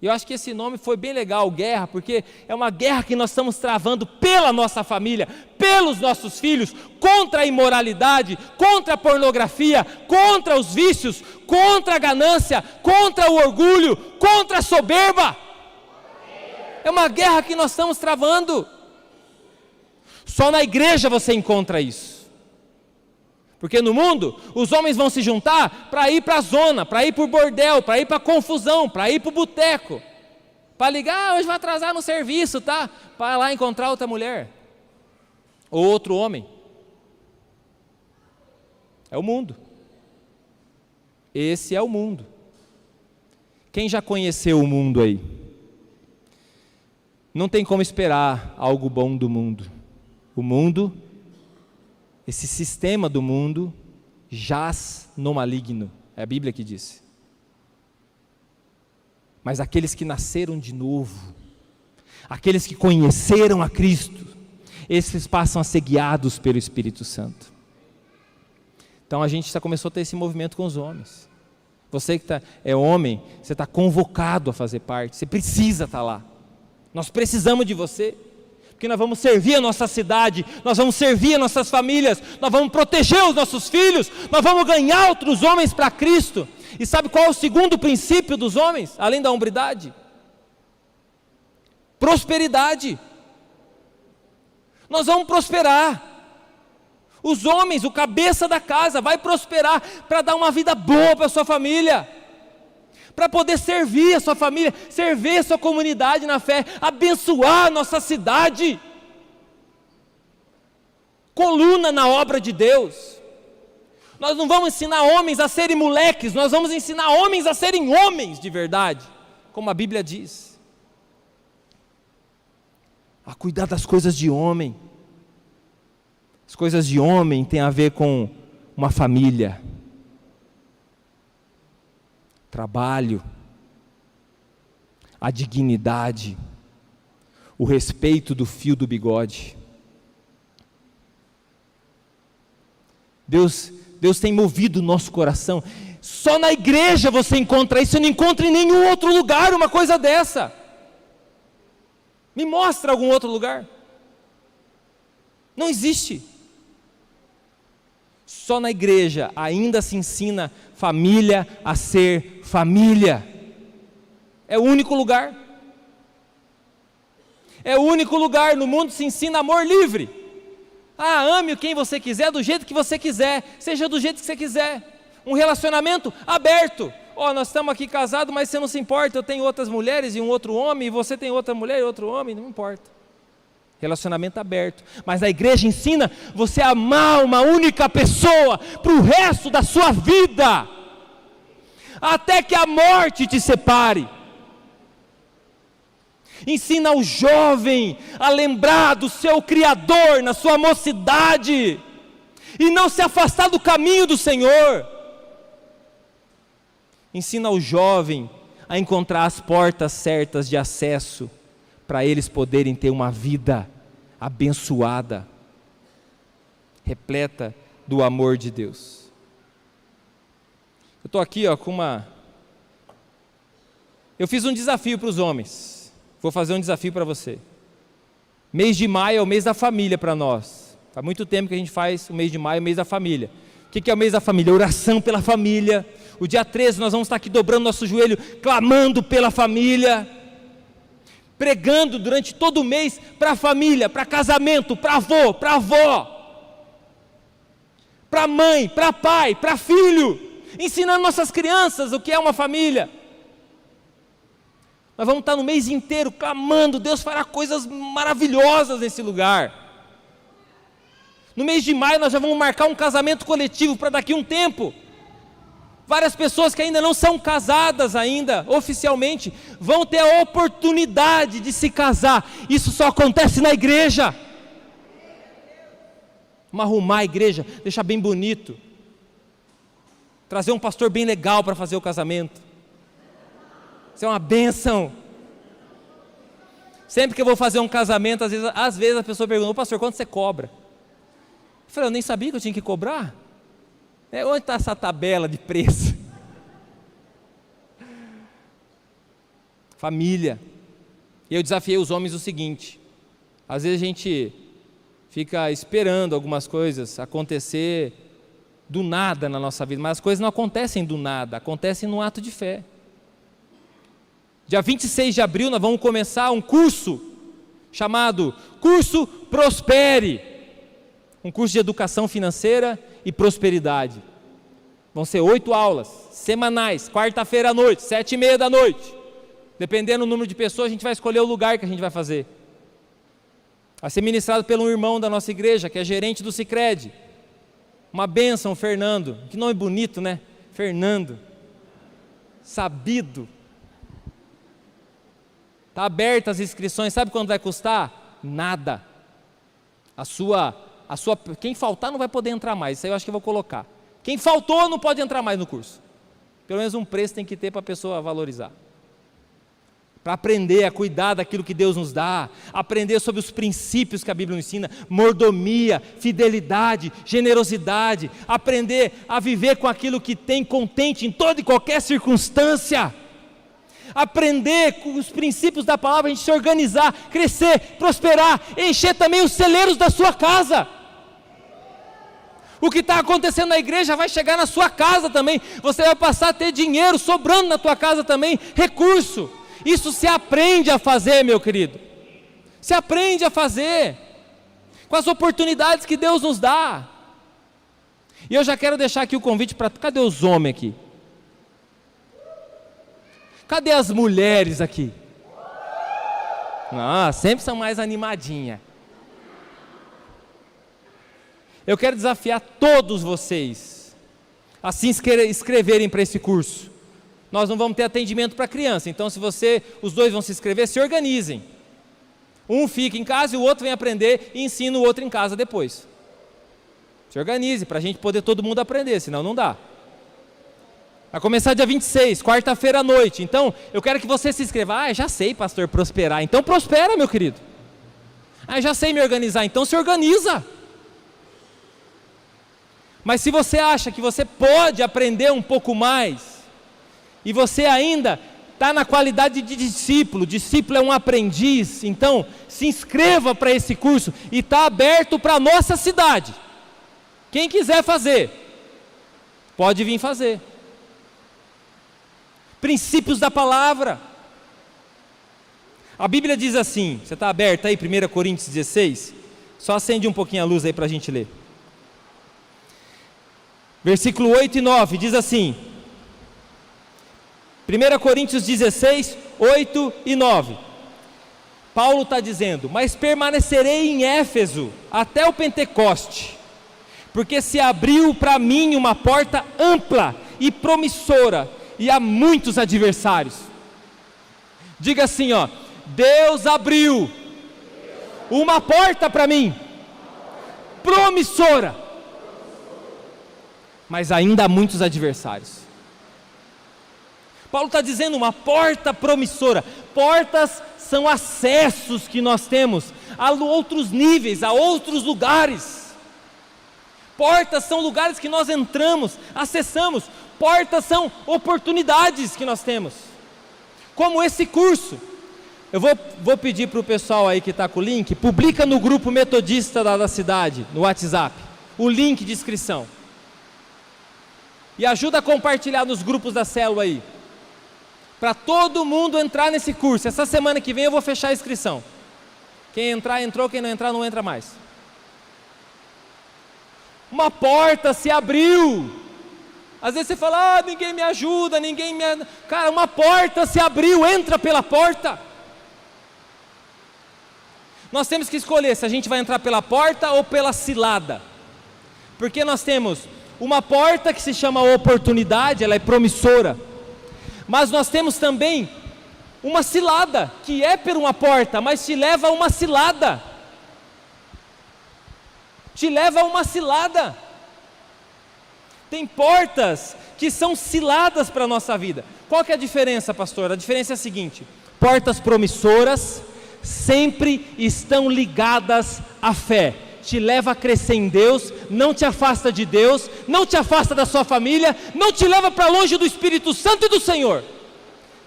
E eu acho que esse nome foi bem legal, guerra, porque é uma guerra que nós estamos travando pela nossa família, pelos nossos filhos, contra a imoralidade, contra a pornografia, contra os vícios, contra a ganância, contra o orgulho, contra a soberba. É uma guerra que nós estamos travando. Só na igreja você encontra isso. Porque no mundo, os homens vão se juntar para ir para a zona, para ir para o bordel, para ir para a confusão, para ir para o boteco. Para ligar, hoje vai atrasar no serviço, tá? Para lá encontrar outra mulher. Ou outro homem. É o mundo. Esse é o mundo. Quem já conheceu o mundo aí? Não tem como esperar algo bom do mundo. O mundo, esse sistema do mundo, jaz no maligno. É a Bíblia que diz. Mas aqueles que nasceram de novo, aqueles que conheceram a Cristo, esses passam a ser guiados pelo Espírito Santo. Então a gente já começou a ter esse movimento com os homens. Você que é homem, você está convocado a fazer parte, você precisa estar lá. Nós precisamos de você. Porque nós vamos servir a nossa cidade, nós vamos servir as nossas famílias, nós vamos proteger os nossos filhos, nós vamos ganhar outros homens para Cristo. E sabe qual é o segundo princípio dos homens, além da hombridade? Prosperidade. Nós vamos prosperar. Os homens, o cabeça da casa, vai prosperar para dar uma vida boa para a sua família, para poder servir a sua família, servir a sua comunidade na fé, abençoar a nossa cidade, coluna na obra de Deus. Nós não vamos ensinar homens a serem moleques, nós vamos ensinar homens a serem homens de verdade, como a Bíblia diz, a cuidar das coisas de homem. As coisas de homem têm a ver com uma família, trabalho, a dignidade, o respeito do fio do bigode. Deus tem movido o nosso coração. Só na igreja você encontra isso, você não encontra em nenhum outro lugar uma coisa dessa. Me mostra algum outro lugar. Não existe. Só na igreja ainda se ensina família a ser família. É o único lugar. É o único lugar. No mundo se ensina amor livre. Ame quem você quiser, do jeito que você quiser, seja do jeito que você quiser. Um relacionamento aberto. Nós estamos aqui casados, mas você não se importa, eu tenho outras mulheres e um outro homem, e você tem outra mulher e outro homem, não importa. Relacionamento aberto. Mas a igreja ensina você a amar uma única pessoa para o resto da sua vida, até que a morte te separe. Ensina o jovem a lembrar do seu Criador na sua mocidade e não se afastar do caminho do Senhor. Ensina o jovem a encontrar as portas certas de acesso para eles poderem ter uma vida abençoada, repleta do amor de Deus. Eu estou aqui eu fiz um desafio para os homens, vou fazer um desafio para você. Mês de maio é o mês da família para nós, faz muito tempo que a gente faz o mês de maio, o mês da família. O que é o mês da família? Oração pela família. O dia 13 nós vamos estar aqui dobrando nosso joelho, clamando pela família, pregando durante todo o mês para a família, para casamento, para avô, para avó, para mãe, para pai, para filho, ensinando nossas crianças o que é uma família. Nós vamos estar no mês inteiro clamando, Deus fará coisas maravilhosas nesse lugar. No mês de maio nós já vamos marcar um casamento coletivo para daqui a um tempo. Várias pessoas que ainda não são casadas ainda, oficialmente, vão ter a oportunidade de se casar. Isso só acontece na igreja. Vamos arrumar a igreja, deixar bem bonito. Trazer um pastor bem legal para fazer o casamento. Isso é uma bênção. Sempre que eu vou fazer um casamento, às vezes a pessoa pergunta: ô pastor, quanto você cobra? Eu falei: eu nem sabia que eu tinha que cobrar. Onde está essa tabela de preço? Família. E eu desafiei os homens o seguinte: às vezes a gente fica esperando algumas coisas acontecer do nada na nossa vida, mas as coisas não acontecem do nada, acontecem num ato de fé. Dia 26 de abril nós vamos começar um curso chamado Curso Prospere, um curso de educação financeira e prosperidade. Vão ser 8 aulas semanais, quarta-feira à noite, 7:30 da noite. Dependendo do número de pessoas, a gente vai escolher o lugar que a gente vai fazer. Vai ser ministrado pelo irmão da nossa igreja, que é gerente do Sicredi. Uma bênção, Fernando. Que nome bonito, né? Fernando. Sabido. Está aberta as inscrições. Sabe quanto vai custar? Nada. Quem faltar não vai poder entrar mais. Isso aí eu acho que eu vou colocar. Quem faltou não pode entrar mais no curso. Pelo menos um preço tem que ter para a pessoa valorizar. Para aprender a cuidar daquilo que Deus nos dá, aprender sobre os princípios que a Bíblia nos ensina, mordomia, fidelidade, generosidade, aprender a viver com aquilo que tem contente em toda e qualquer circunstância, aprender com os princípios da palavra, a gente se organizar, crescer, prosperar, encher também os celeiros da sua casa. O que está acontecendo na igreja vai chegar na sua casa também, você vai passar a ter dinheiro sobrando na tua casa também, recurso. Isso se aprende a fazer, meu querido. Se aprende a fazer com as oportunidades que Deus nos dá. E eu já quero deixar aqui o convite para... Cadê os homens aqui? Cadê as mulheres aqui? Sempre são mais animadinhas. Eu quero desafiar todos vocês a se inscreverem para esse curso. Nós não vamos ter atendimento para criança, então se os dois vão se inscrever, se organizem. Um fica em casa e o outro vem aprender e ensina o outro em casa depois. Se organize para a gente poder todo mundo aprender, senão não dá. Vai começar dia 26, quarta-feira à noite. Então, eu quero que você se inscreva. Já sei, pastor, prosperar. Então prospera, meu querido. Já sei me organizar. Então se organiza. Mas se você acha que você pode aprender um pouco mais, e você ainda está na qualidade de discípulo é um aprendiz, então se inscreva para esse curso, e está aberto para a nossa cidade. Quem quiser fazer, pode vir fazer. Princípios da palavra. A Bíblia diz assim, você está aberto aí, 1 Coríntios 16? Só acende um pouquinho a luz aí para a gente ler. Versículo 8 e 9, diz assim, 1 Coríntios 16, 8 e 9, Paulo está dizendo: mas permanecerei em Éfeso até o Pentecoste, porque se abriu para mim uma porta ampla e promissora, e há muitos adversários. Diga assim, Deus abriu uma porta para mim, promissora, mas ainda há muitos adversários. Paulo está dizendo uma porta promissora. Portas são acessos que nós temos a outros níveis, a outros lugares. Portas são lugares que nós entramos, acessamos. Portas são oportunidades que nós temos. Como esse curso. Eu vou pedir para o pessoal aí que está com o link, publica no grupo metodista da cidade, no WhatsApp, o link de inscrição. E ajuda a compartilhar nos grupos da célula aí. Para todo mundo entrar nesse curso. Essa semana que vem eu vou fechar a inscrição. Quem entrar, entrou. Quem não entrar, não entra mais. Uma porta se abriu. Às vezes você fala, ninguém me ajuda, Cara, uma porta se abriu, entra pela porta. Nós temos que escolher se a gente vai entrar pela porta ou pela cilada. Porque nós temos uma porta que se chama oportunidade, ela é promissora. Mas nós temos também uma cilada, que é por uma porta, mas te leva a uma cilada. Te leva a uma cilada. Tem portas que são ciladas para a nossa vida. Qual que é a diferença, pastor? A diferença é a seguinte: portas promissoras sempre estão ligadas à fé. Te leva a crescer em Deus, não te afasta de Deus, não te afasta da sua família, não te leva para longe do Espírito Santo e do Senhor.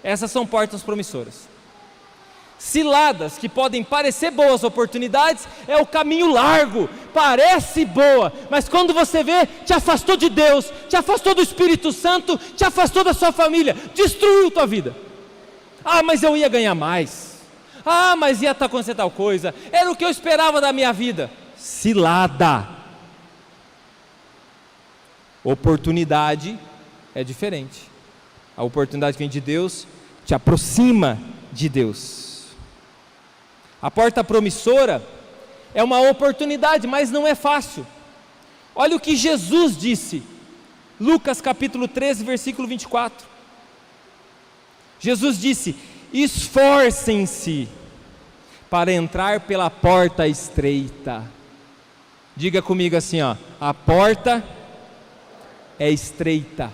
Essas são portas promissoras. Ciladas, que podem parecer boas oportunidades, é o caminho largo, parece boa, mas quando você vê, te afastou de Deus, te afastou do Espírito Santo, te afastou da sua família, destruiu tua vida. Mas eu ia ganhar mais, mas ia acontecer tal coisa, era o que eu esperava da minha vida. Cilada. Oportunidade é diferente. A oportunidade que vem de Deus te aproxima de Deus. A porta promissora é uma oportunidade, mas não é fácil. Olha o que Jesus disse, Lucas capítulo 13, versículo 24. Jesus disse: esforcem-se para entrar pela porta estreita. Diga comigo assim, a porta é estreita.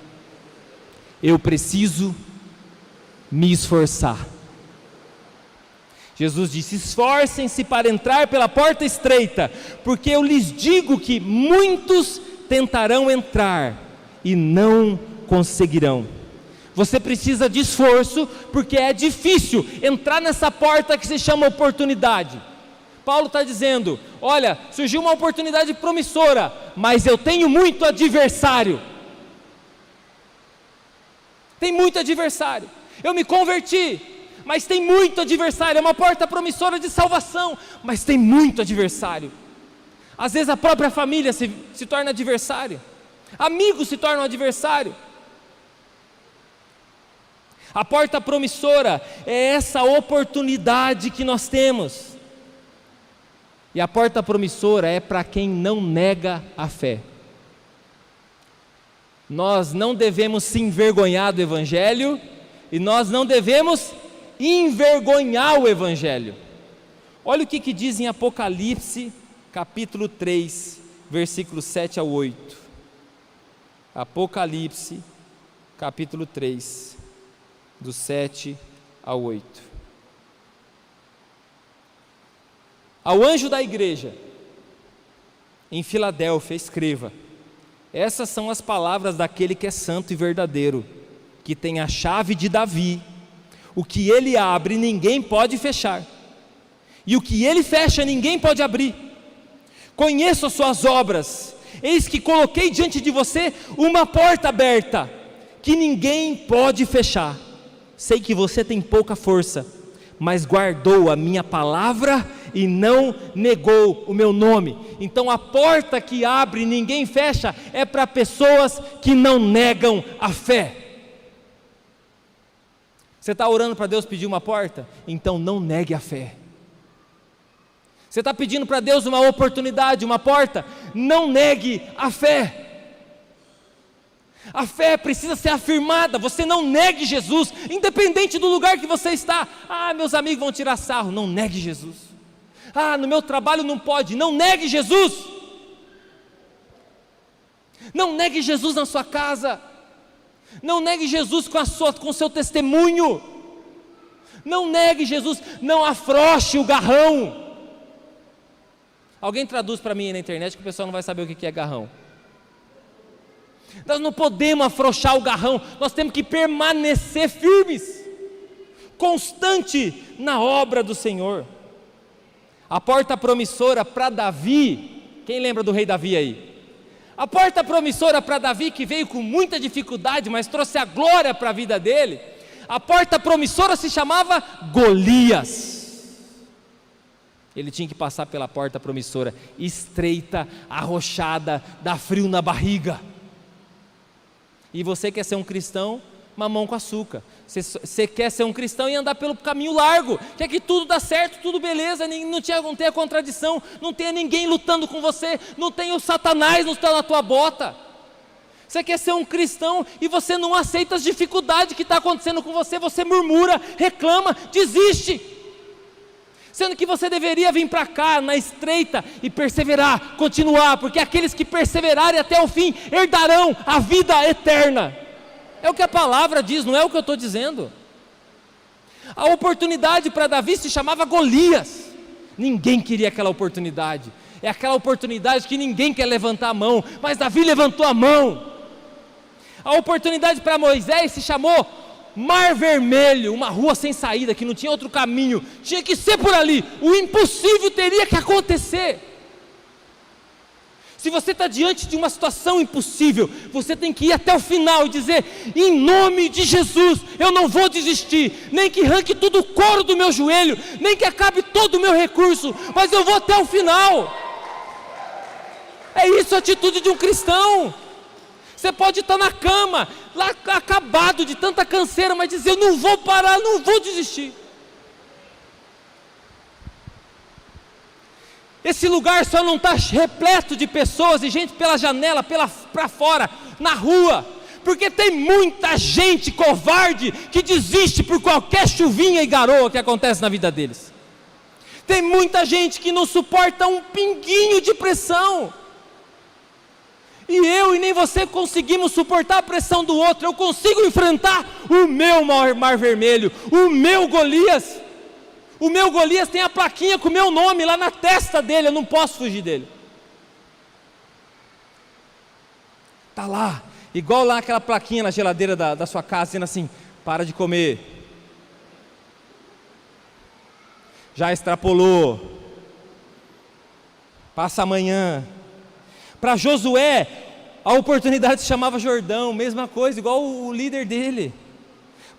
Eu preciso me esforçar. Jesus disse: esforcem-se para entrar pela porta estreita, porque eu lhes digo que muitos tentarão entrar e não conseguirão. Você precisa de esforço, porque é difícil entrar nessa porta que se chama oportunidade. Paulo está dizendo: olha, surgiu uma oportunidade promissora, mas eu tenho muito adversário. Tem muito adversário. Eu me converti, mas tem muito adversário. É uma porta promissora de salvação, mas tem muito adversário. Às vezes a própria família se torna adversário, amigos se tornam adversário. A porta promissora é essa oportunidade que nós temos. E a porta promissora é para quem não nega a fé. Nós não devemos se envergonhar do Evangelho, e nós não devemos envergonhar o Evangelho. Olha o que diz em Apocalipse, capítulo 3, versículos 7 a 8. Apocalipse, capítulo 3, do 7 a 8. Ao anjo da igreja em Filadélfia, escreva: essas são as palavras daquele que é santo e verdadeiro, que tem a chave de Davi. O que ele abre, ninguém pode fechar, e o que ele fecha, ninguém pode abrir. Conheço as suas obras, eis que coloquei diante de você uma porta aberta, que ninguém pode fechar. Sei que você tem pouca força, mas guardou a minha palavra e não negou o meu nome. Então a porta que abre, ninguém fecha, é para pessoas que não negam a fé. Você está orando para Deus pedir uma porta? Então não negue a fé. Você está pedindo para Deus uma oportunidade, uma porta? Não negue a fé. A fé precisa ser afirmada. Você não negue Jesus, independente do lugar que você está. Meus amigos vão tirar sarro. Não negue Jesus. No meu trabalho não pode. Não negue Jesus. Não negue Jesus na sua casa. Não negue Jesus com o seu testemunho. Não negue Jesus. Não afrouxe o garrão. Alguém traduz para mim aí na internet, que o pessoal não vai saber o que é garrão. Nós não podemos afrouxar o garrão. Nós temos que permanecer firmes, constante na obra do Senhor. A porta promissora para Davi, quem lembra do rei Davi aí? A porta promissora para Davi, que veio com muita dificuldade, mas trouxe a glória para a vida dele. A porta promissora se chamava Golias. Ele tinha que passar pela porta promissora, estreita, arrochada, dá frio na barriga. E você quer ser um cristão mamão com açúcar. Você quer ser um cristão e andar pelo caminho largo, quer que tudo dá certo, tudo beleza, não tenha contradição, não tenha ninguém lutando com você, não tenha o Satanás na tua bota. Você quer ser um cristão e você não aceita as dificuldades que está acontecendo com você, você murmura, reclama, desiste. Sendo que você deveria vir para cá, na estreita, e perseverar, continuar, porque aqueles que perseverarem até o fim, herdarão a vida eterna. É o que a palavra diz, não é o que eu estou dizendo. A oportunidade para Davi se chamava Golias. Ninguém queria aquela oportunidade. É aquela oportunidade que ninguém quer levantar a mão, mas Davi levantou a mão. A oportunidade para Moisés se chamou Mar Vermelho, uma rua sem saída, que não tinha outro caminho, tinha que ser por ali, o impossível teria que acontecer. Se você está diante de uma situação impossível, você tem que ir até o final e dizer: em nome de Jesus, eu não vou desistir, nem que arranque todo o couro do meu joelho, nem que acabe todo o meu recurso, mas eu vou até o final. É isso a atitude de um cristão. Você pode estar na cama, lá acabado de tanta canseira, mas dizer: eu não vou parar, não vou desistir. Esse lugar só não está repleto de pessoas e gente pela janela, para fora, na rua, porque tem muita gente covarde que desiste por qualquer chuvinha e garoa que acontece na vida deles. Tem muita gente que não suporta um pinguinho de pressão. E eu e nem você conseguimos suportar a pressão do outro. Eu consigo enfrentar o meu mar vermelho, o meu Golias. O meu Golias tem a plaquinha com o meu nome lá na testa dele, eu não posso fugir dele. Está lá, igual lá aquela plaquinha na geladeira da sua casa, dizendo assim: para de comer. Já extrapolou. Passa amanhã. Para Josué, a oportunidade se chamava Jordão, mesma coisa, igual o líder dele.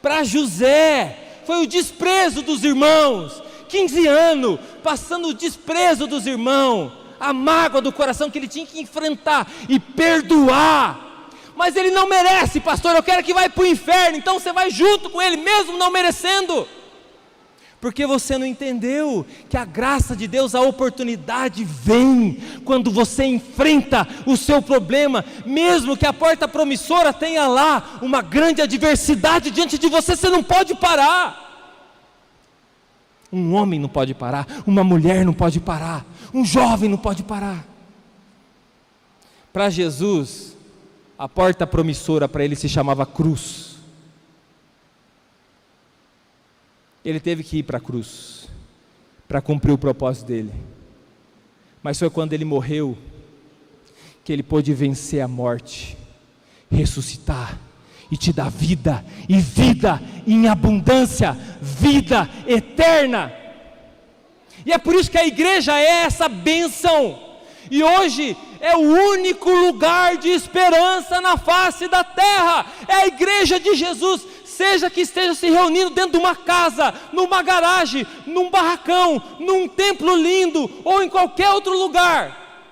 Para José, foi o desprezo dos irmãos, 15 anos, passando o desprezo dos irmãos, a mágoa do coração que ele tinha que enfrentar e perdoar. Mas ele não merece, pastor, eu quero que vá para o inferno, então você vai junto com ele, mesmo não merecendo. Porque você não entendeu que a graça de Deus, a oportunidade vem quando você enfrenta o seu problema, mesmo que a porta promissora tenha lá uma grande adversidade diante de você, você não pode parar. Um homem não pode parar, uma mulher não pode parar, um jovem não pode parar. Para Jesus, a porta promissora para ele se chamava cruz. Ele teve que ir para a cruz, para cumprir o propósito dele. Mas foi quando ele morreu, que ele pôde vencer a morte, ressuscitar, e te dar vida, e vida em abundância, vida eterna. E é por isso que a igreja é essa bênção, e hoje é o único lugar de esperança na face da terra, é a igreja de Jesus. Seja que esteja se reunindo dentro de uma casa, numa garagem, num barracão, num templo lindo, ou em qualquer outro lugar,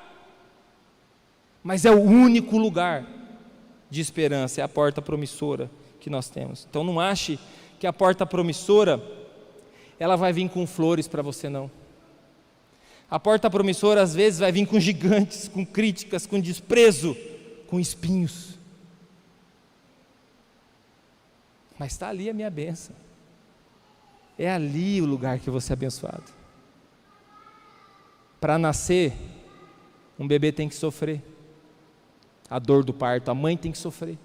mas é o único lugar de esperança, é a porta promissora que nós temos. Então não ache que a porta promissora, ela vai vir com flores para você, não. A porta promissora às vezes vai vir com gigantes, com críticas, com desprezo, com espinhos. Mas está ali a minha bênção. É ali o lugar que eu vou ser abençoado. Para nascer, um bebê tem que sofrer a dor do parto, a mãe tem que sofrer.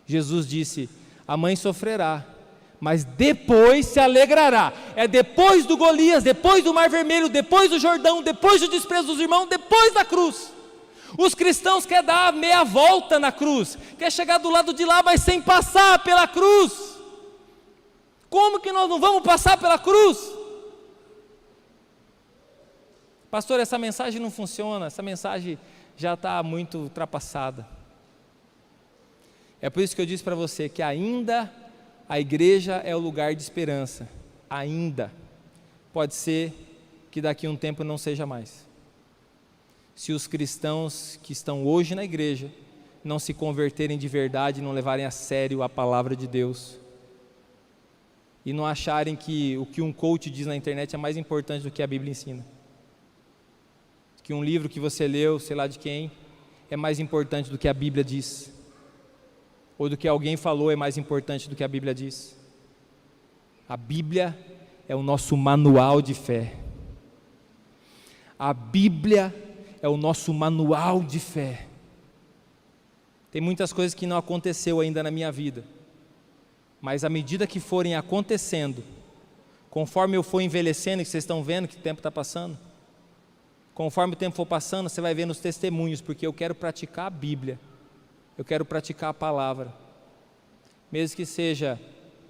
Jesus disse: a mãe sofrerá, mas depois se alegrará. É depois do Golias, depois do Mar Vermelho, depois do Jordão, depois do desprezo dos irmãos, depois da cruz. Os cristãos querem dar meia volta na cruz, quer chegar do lado de lá, mas sem passar pela cruz. Como que nós não vamos passar pela cruz? Pastor, essa mensagem não funciona, essa mensagem já está muito ultrapassada. É por isso que eu disse para você que ainda a igreja é o lugar de esperança. Ainda. Pode ser que daqui a um tempo não seja mais. Se os cristãos que estão hoje na igreja não se converterem de verdade, não levarem a sério a palavra de Deus. E não acharem que o que um coach diz na internet é mais importante do que a Bíblia ensina. Que um livro que você leu, sei lá de quem, é mais importante do que a Bíblia diz. Ou do que alguém falou é mais importante do que a Bíblia diz. A Bíblia é o nosso manual de fé. A Bíblia é o nosso manual de fé. Tem muitas coisas que não aconteceu ainda na minha vida, mas à medida que forem acontecendo, conforme eu for envelhecendo, que vocês estão vendo que o tempo está passando, conforme o tempo for passando, você vai vendo os testemunhos, porque eu quero praticar a Bíblia, eu quero praticar a palavra, mesmo que seja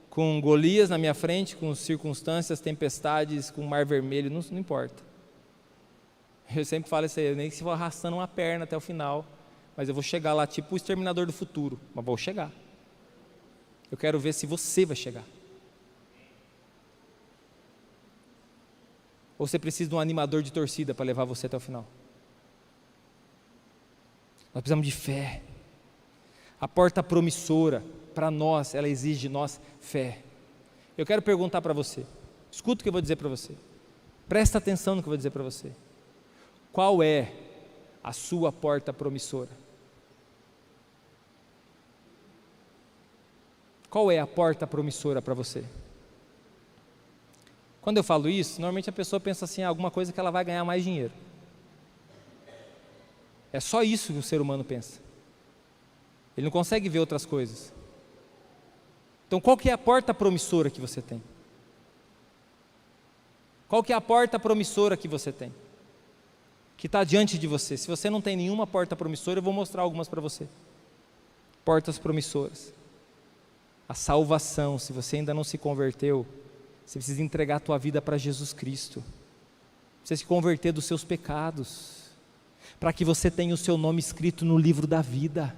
com Golias na minha frente, com circunstâncias, tempestades, com o mar vermelho, não importa. Eu sempre falo isso aí, eu nem que se for arrastando uma perna até o final, mas eu vou chegar lá tipo o Exterminador do Futuro, mas vou chegar. Eu quero ver se você vai chegar. Ou você precisa de um animador de torcida para levar você até o final? Nós precisamos de fé. A porta promissora, para nós, ela exige de nós fé. Eu quero perguntar para você, escuta o que eu vou dizer para você, presta atenção no que eu vou dizer para você. Qual é a sua porta promissora? Qual é a porta promissora para você? Quando eu falo isso, normalmente a pessoa pensa assim, alguma coisa que ela vai ganhar mais dinheiro. É só isso que o ser humano pensa. Ele não consegue ver outras coisas. Então qual que é a porta promissora que você tem? Qual que é a porta promissora que você tem? Que está diante de você. Se você não tem nenhuma porta promissora, eu vou mostrar algumas para você. Portas promissoras. A salvação, se você ainda não se converteu, você precisa entregar a tua vida para Jesus Cristo. Você se converter dos seus pecados, para que você tenha o seu nome escrito no livro da vida.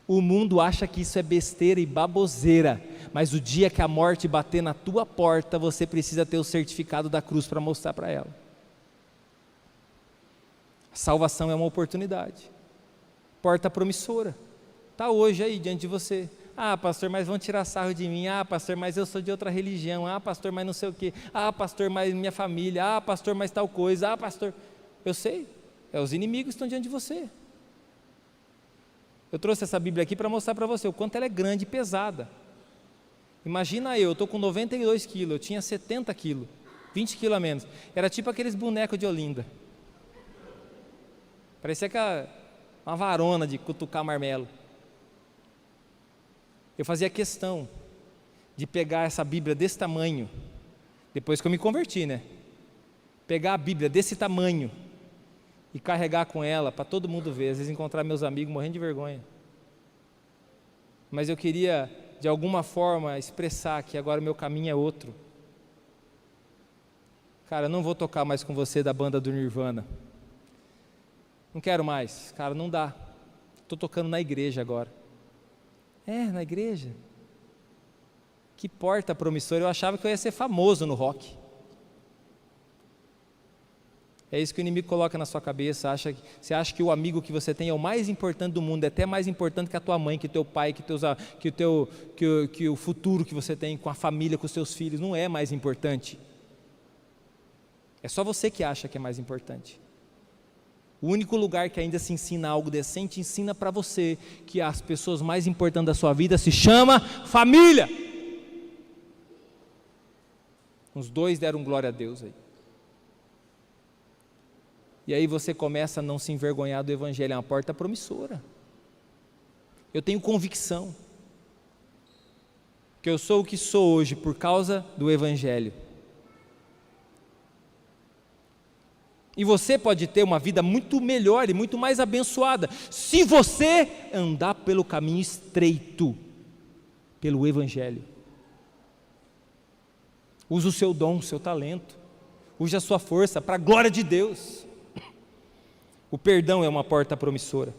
O mundo acha que isso é besteira e baboseira, mas o dia que a morte bater na tua porta, você precisa ter o certificado da cruz para mostrar para ela. A salvação é uma oportunidade, porta promissora, está hoje aí diante de você. Ah, pastor, mas vão tirar sarro de mim. Ah, pastor, mas eu sou de outra religião. Ah, pastor, mas não sei o quê. Ah, pastor, mas minha família. Ah, pastor, mas tal coisa. Ah, pastor, eu sei, os inimigos estão diante de você. Eu trouxe essa Bíblia aqui para mostrar para você o quanto ela é grande e pesada. Imagina eu estou com 92 quilos, eu tinha 70 quilos, 20 quilos a menos. Era tipo aqueles bonecos de Olinda. Parecia que uma varona de cutucar marmelo. Eu fazia questão de pegar essa Bíblia desse tamanho, depois que eu me converti, né? Pegar a Bíblia desse tamanho e carregar com ela para todo mundo ver, às vezes encontrar meus amigos morrendo de vergonha. Mas eu queria, de alguma forma, expressar que agora o meu caminho é outro. Cara, eu não vou tocar mais com você da banda do Nirvana. Não quero mais, cara, não dá. Estou tocando na igreja agora. Na igreja. Que porta promissora. Eu achava que eu ia ser famoso no rock. É isso que o inimigo coloca na sua cabeça. Você acha que o amigo que você tem é o mais importante do mundo, é até mais importante que a tua mãe, que o teu pai, que o futuro que você tem com a família, com os seus filhos. Não é mais importante. É só você que acha que é mais importante. O único lugar que ainda se ensina algo decente, ensina para você que as pessoas mais importantes da sua vida se chama família. Uns dois deram glória a Deus aí. E aí você começa a não se envergonhar do Evangelho, é uma porta promissora. Eu tenho convicção que eu sou o que sou hoje por causa do Evangelho. E você pode ter uma vida muito melhor e muito mais abençoada, se você andar pelo caminho estreito, pelo Evangelho. Use o seu dom, o seu talento, use a sua força para a glória de Deus. O perdão é uma porta promissora.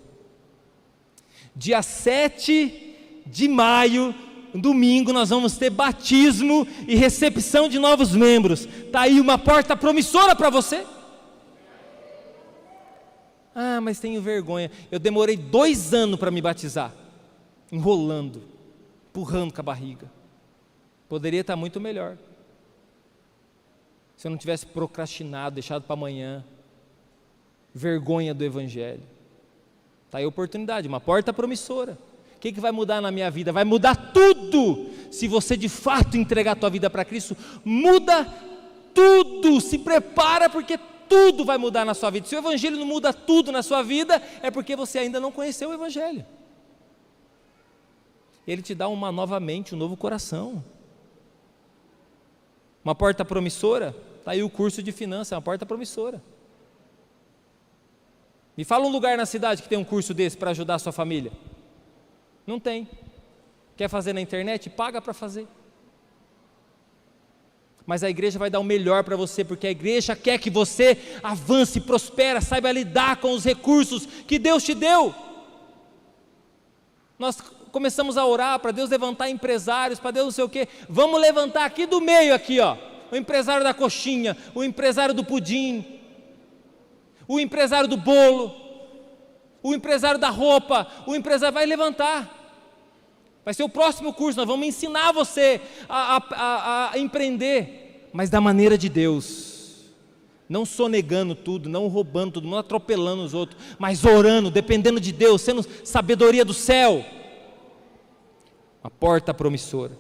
Dia 7 de maio, domingo, nós vamos ter batismo e recepção de novos membros. Está aí uma porta promissora para você. Ah, mas tenho vergonha. Eu demorei 2 anos para me batizar, enrolando, empurrando com a barriga. Poderia estar muito melhor se eu não tivesse procrastinado, deixado para amanhã. Vergonha do Evangelho. Está aí a oportunidade, uma porta promissora. O que vai mudar na minha vida? Vai mudar tudo. Se você de fato entregar a tua vida para Cristo, muda tudo. Se prepara, porque tudo vai mudar na sua vida. Se o Evangelho não muda tudo na sua vida, é porque você ainda não conheceu o Evangelho. Ele te dá uma nova mente, um novo coração. Uma porta promissora, está aí o curso de finanças, é uma porta promissora. Me fala um lugar na cidade que tem um curso desse para ajudar a sua família. Não tem. Quer fazer na internet? Paga para fazer. Mas a igreja vai dar o melhor para você, porque a igreja quer que você avance, prospere, saiba lidar com os recursos que Deus te deu. Nós começamos a orar para Deus levantar empresários, para Deus não sei o quê. Vamos levantar aqui do meio, aqui, ó, o empresário da coxinha, o empresário do pudim, o empresário do bolo, o empresário da roupa, o empresário vai levantar. Vai ser o próximo curso, nós vamos ensinar você a empreender, mas da maneira de Deus, não sonegando tudo, não roubando tudo, não atropelando os outros, mas orando, dependendo de Deus, sendo sabedoria do céu. Uma porta promissora.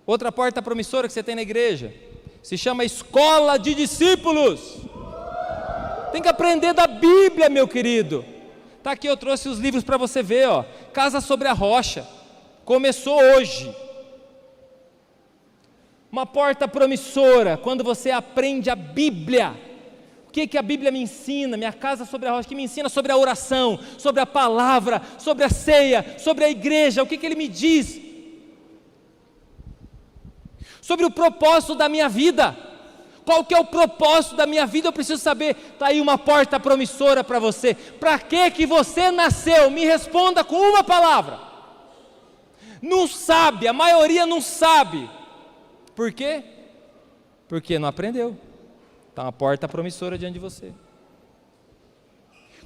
Outra porta promissora que você tem na igreja, se chama escola de discípulos. Tem que aprender da Bíblia, meu querido. Está aqui, eu trouxe os livros para você ver, ó. Casa sobre a Rocha, começou hoje. Uma porta promissora, quando você aprende a Bíblia. O que a Bíblia me ensina? Minha Casa sobre a Rocha, que me ensina sobre a oração, sobre a palavra, sobre a ceia, sobre a igreja. O que ele me diz? Sobre o propósito da minha vida. Qual que é o propósito da minha vida? Eu preciso saber. Está aí uma porta promissora para você. Para que você nasceu? Me responda com uma palavra. Não sabe, a maioria não sabe. Por quê? Porque não aprendeu. Está uma porta promissora diante de você.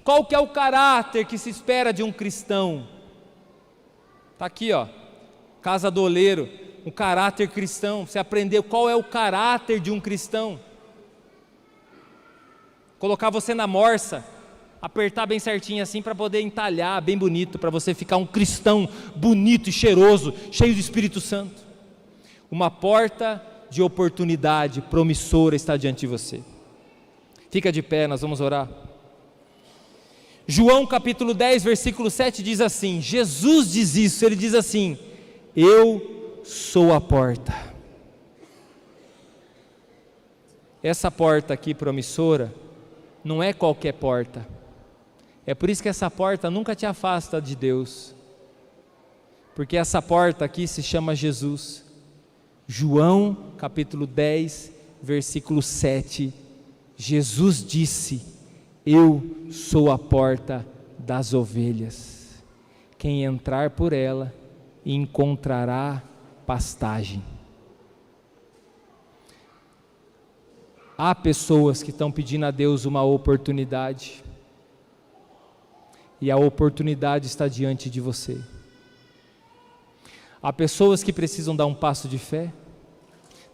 Qual que é o caráter que se espera de um cristão? Está aqui, ó, Casa do Oleiro. Um caráter cristão, você aprendeu qual é o caráter de um cristão. Colocar você na morsa, apertar bem certinho assim para poder entalhar bem bonito, para você ficar um cristão bonito e cheiroso, cheio do Espírito Santo. Uma porta de oportunidade promissora está diante de você. Fica de pé, nós vamos orar. João capítulo 10, versículo 7 diz assim, Jesus diz isso, ele diz assim: eu sou a porta. Essa porta aqui promissora não é qualquer porta. É por isso que essa porta nunca te afasta de Deus, porque essa porta aqui se chama Jesus. João capítulo 10, versículo 7, Jesus disse: eu sou a porta das ovelhas, quem entrar por ela encontrará pastagem. Há pessoas que estão pedindo a Deus uma oportunidade, e a oportunidade está diante de você. Há pessoas que precisam dar um passo de fé.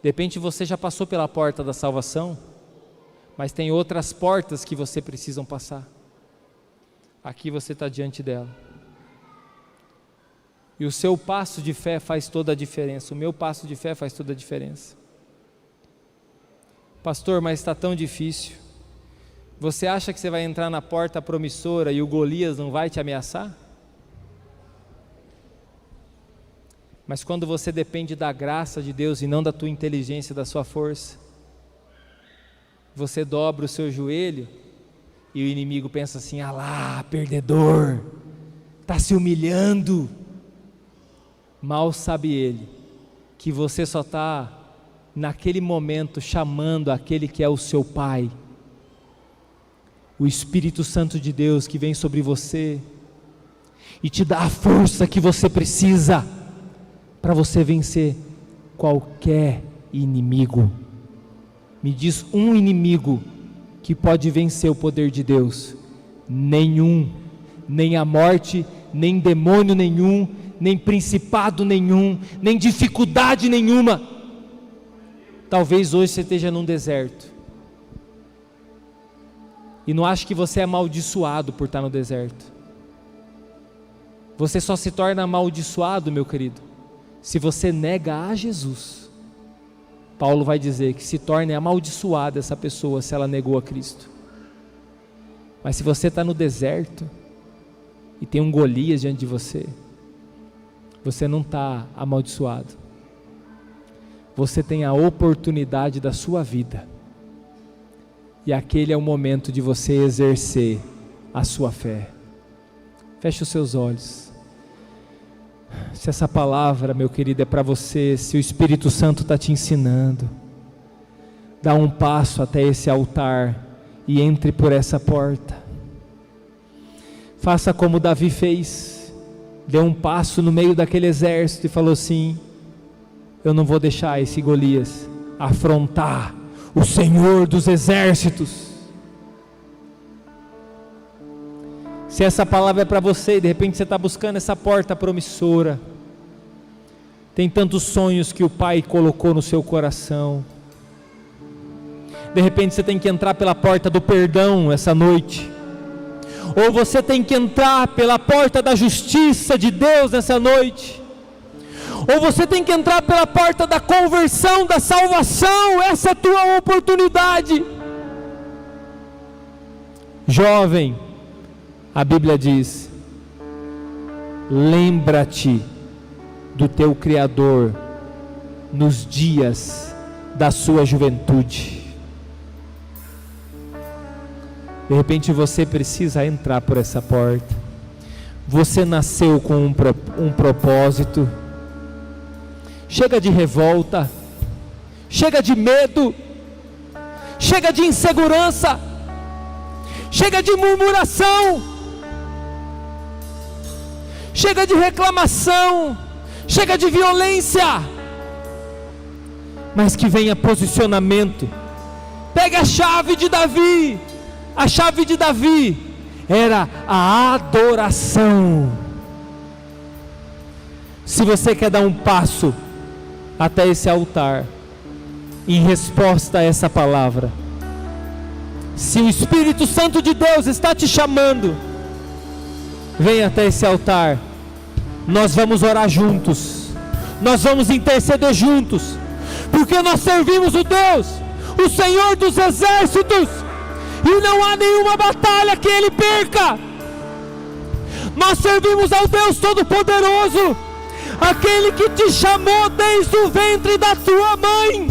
De repente você já passou pela porta da salvação, mas tem outras portas que você precisa passar. Aqui você está diante dela. E o seu passo de fé faz toda a diferença. O meu passo de fé faz toda a diferença. Pastor, mas está tão difícil. Você acha que você vai entrar na porta promissora e o Golias não vai te ameaçar? Mas quando você depende da graça de Deus e não da tua inteligência, da sua força, você dobra o seu joelho e o inimigo pensa assim: ah lá, perdedor, está se humilhando. Mal sabe ele que você só está naquele momento chamando aquele que é o seu Pai, o Espírito Santo de Deus que vem sobre você e te dá a força que você precisa para você vencer qualquer inimigo. Me diz um inimigo que pode vencer o poder de Deus? Nenhum, nem a morte, nem demônio nenhum, nem principado nenhum, nem dificuldade nenhuma. Talvez hoje você esteja num deserto, e não ache que você é amaldiçoado por estar no deserto. Você só se torna amaldiçoado, meu querido, se você nega a Jesus. Paulo vai dizer que se torne amaldiçoada essa pessoa se ela negou a Cristo. Mas se você está no deserto e tem um Golias diante de você, você não está amaldiçoado. Você tem a oportunidade da sua vida, e aquele é o momento de você exercer a sua fé. Feche os seus olhos. Se essa palavra, meu querido, é para você, se o Espírito Santo está te ensinando, dá um passo até esse altar e entre por essa porta. Faça como Davi fez, deu um passo no meio daquele exército e falou assim: eu não vou deixar esse Golias afrontar o Senhor dos exércitos. Se essa palavra é para você, e de repente você está buscando essa porta promissora, tem tantos sonhos que o Pai colocou no seu coração, de repente você tem que entrar pela porta do perdão essa noite, ou você tem que entrar pela porta da justiça de Deus nessa noite, ou você tem que entrar pela porta da conversão, da salvação. Essa é a tua oportunidade. Jovem, a Bíblia diz: lembra-te do teu Criador nos dias da sua juventude. De repente você precisa entrar por essa porta. Você nasceu com um propósito. Chega de revolta, chega de medo, chega de insegurança, chega de murmuração, chega de reclamação, chega de violência, mas que venha posicionamento. Pegue a chave de Davi. A chave de Davi era a adoração. Se você quer dar um passo até esse altar, em resposta a essa palavra, se o Espírito Santo de Deus está te chamando, venha até esse altar. Nós vamos orar juntos, nós vamos interceder juntos, porque nós servimos o Deus, o Senhor dos exércitos, e não há nenhuma batalha que Ele perca. Nós servimos ao Deus Todo-Poderoso, aquele que te chamou desde o ventre da tua mãe,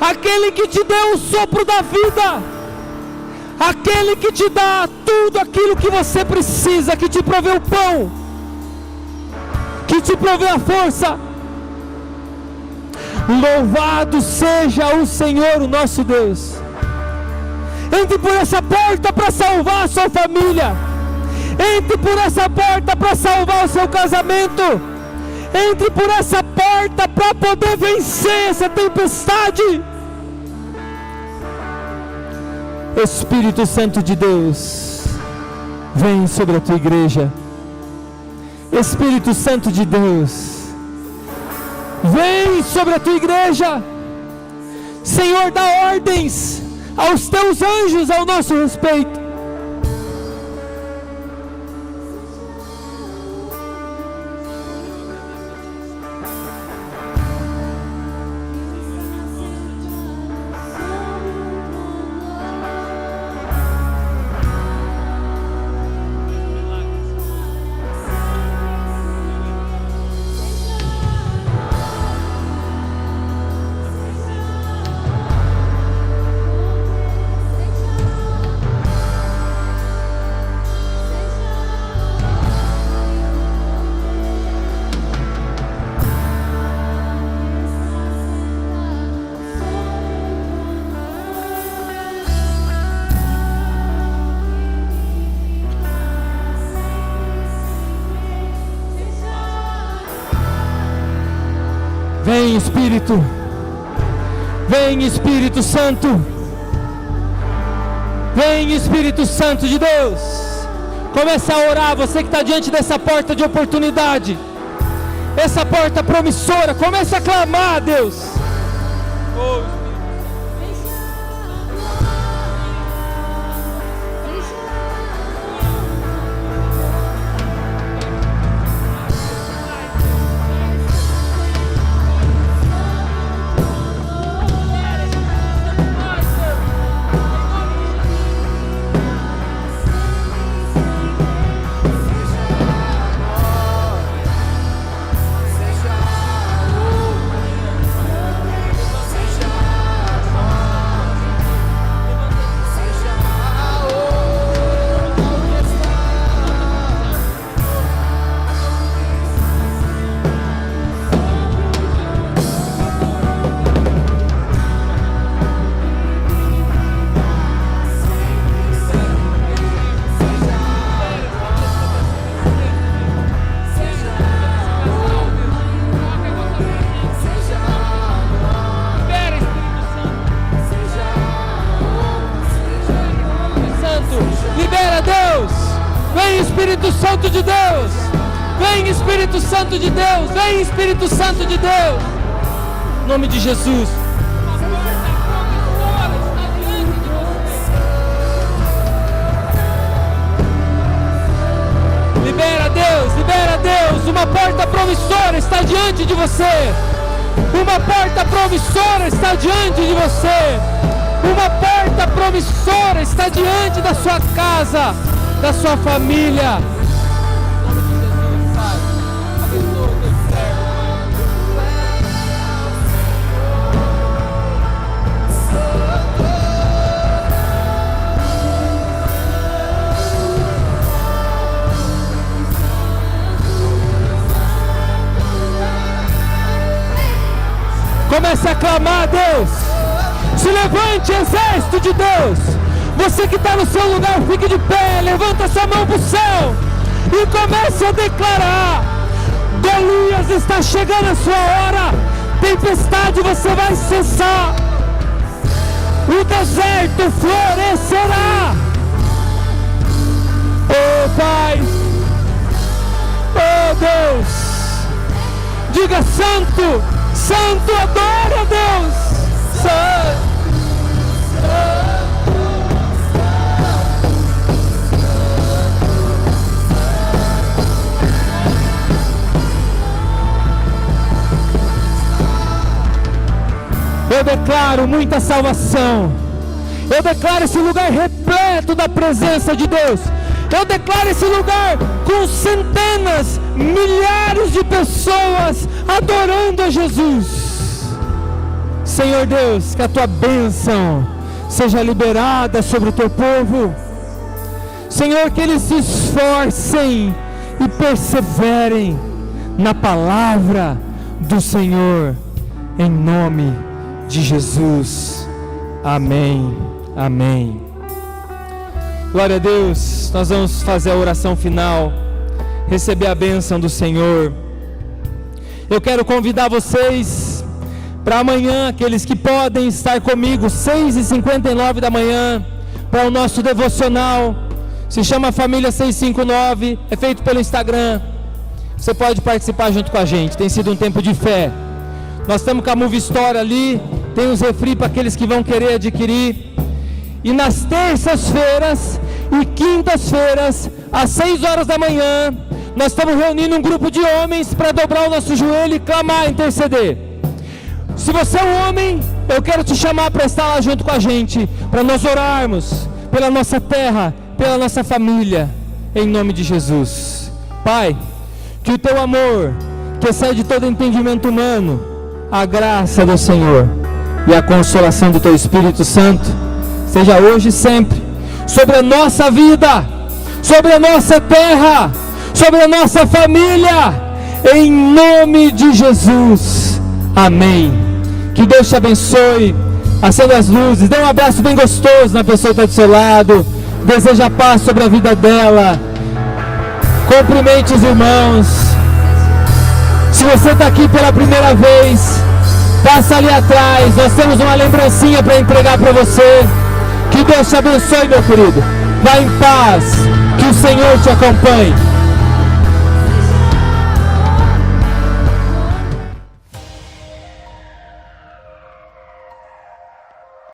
aquele que te deu o sopro da vida, aquele que te dá tudo aquilo que você precisa, que te provê o pão, que te provê a força. Louvado seja o Senhor, o nosso Deus. Entre por essa porta para salvar a sua família. Entre por essa porta para salvar o seu casamento. Entre por essa porta para poder vencer essa tempestade. Espírito Santo de Deus, vem sobre a tua igreja. Espírito Santo de Deus, vem sobre a tua igreja. Senhor, dá ordens aos teus anjos ao nosso respeito. Vem Espírito, vem Espírito Santo, Vem, Espírito Santo de Deus. Comece a orar, você que está diante dessa porta de oportunidade, essa porta promissora. Comece a clamar a Deus. Espírito Santo de Deus, vem Espírito Santo de Deus, vem Espírito Santo de Deus, em nome de Jesus. Libera Deus, uma porta promissora está diante de você, uma porta promissora está diante de você, uma porta promissora está diante da sua casa, da sua família. Comece a clamar a Deus. Se levante, exército de Deus. Você que está no seu lugar, fique de pé, levanta sua mão para o céu e comece a declarar: Golias está chegando a sua hora, tempestade você vai cessar, o deserto florescerá. Oh Pai, oh Deus, diga santo, santo, adora a Deus, santo. Eu declaro muita salvação. Eu declaro esse lugar repleto da presença de Deus. Eu declaro esse lugar com centenas, milhares de pessoas adorando a Jesus. Senhor Deus, que a tua bênção seja liberada sobre o teu povo. Senhor, que eles se esforcem e perseverem na palavra do Senhor, em nome de Jesus. Amém, amém. Glória a Deus. Nós vamos fazer a oração final, receber a bênção do Senhor. Eu quero convidar vocês para amanhã, aqueles que podem estar comigo, 6h59 da manhã, para o nosso devocional. Se chama Família 659, é feito pelo Instagram. Você pode participar junto com a gente, tem sido um tempo de fé. Nós estamos com a Move Store ali, tem uns refri para aqueles que vão querer adquirir. E nas terças-feiras e quintas-feiras, às 6 horas da manhã, nós estamos reunindo um grupo de homens para dobrar o nosso joelho e clamar, interceder. Se você é um homem, eu quero te chamar para estar lá junto com a gente, para nós orarmos pela nossa terra, pela nossa família, em nome de Jesus. Pai, que o teu amor, que excede todo entendimento humano, a graça do Senhor e a consolação do teu Espírito Santo seja hoje e sempre sobre a nossa vida, sobre a nossa terra, sobre a nossa família, em nome de Jesus. Amém. Que Deus te abençoe. Acenda as luzes, dê um abraço bem gostoso na pessoa que está do seu lado, deseja paz sobre a vida dela, cumprimente os irmãos. Se você está aqui pela primeira vez, passa ali atrás, nós temos uma lembrancinha para entregar para você. Que Deus te abençoe, meu querido. Vá em paz. Que o Senhor te acompanhe.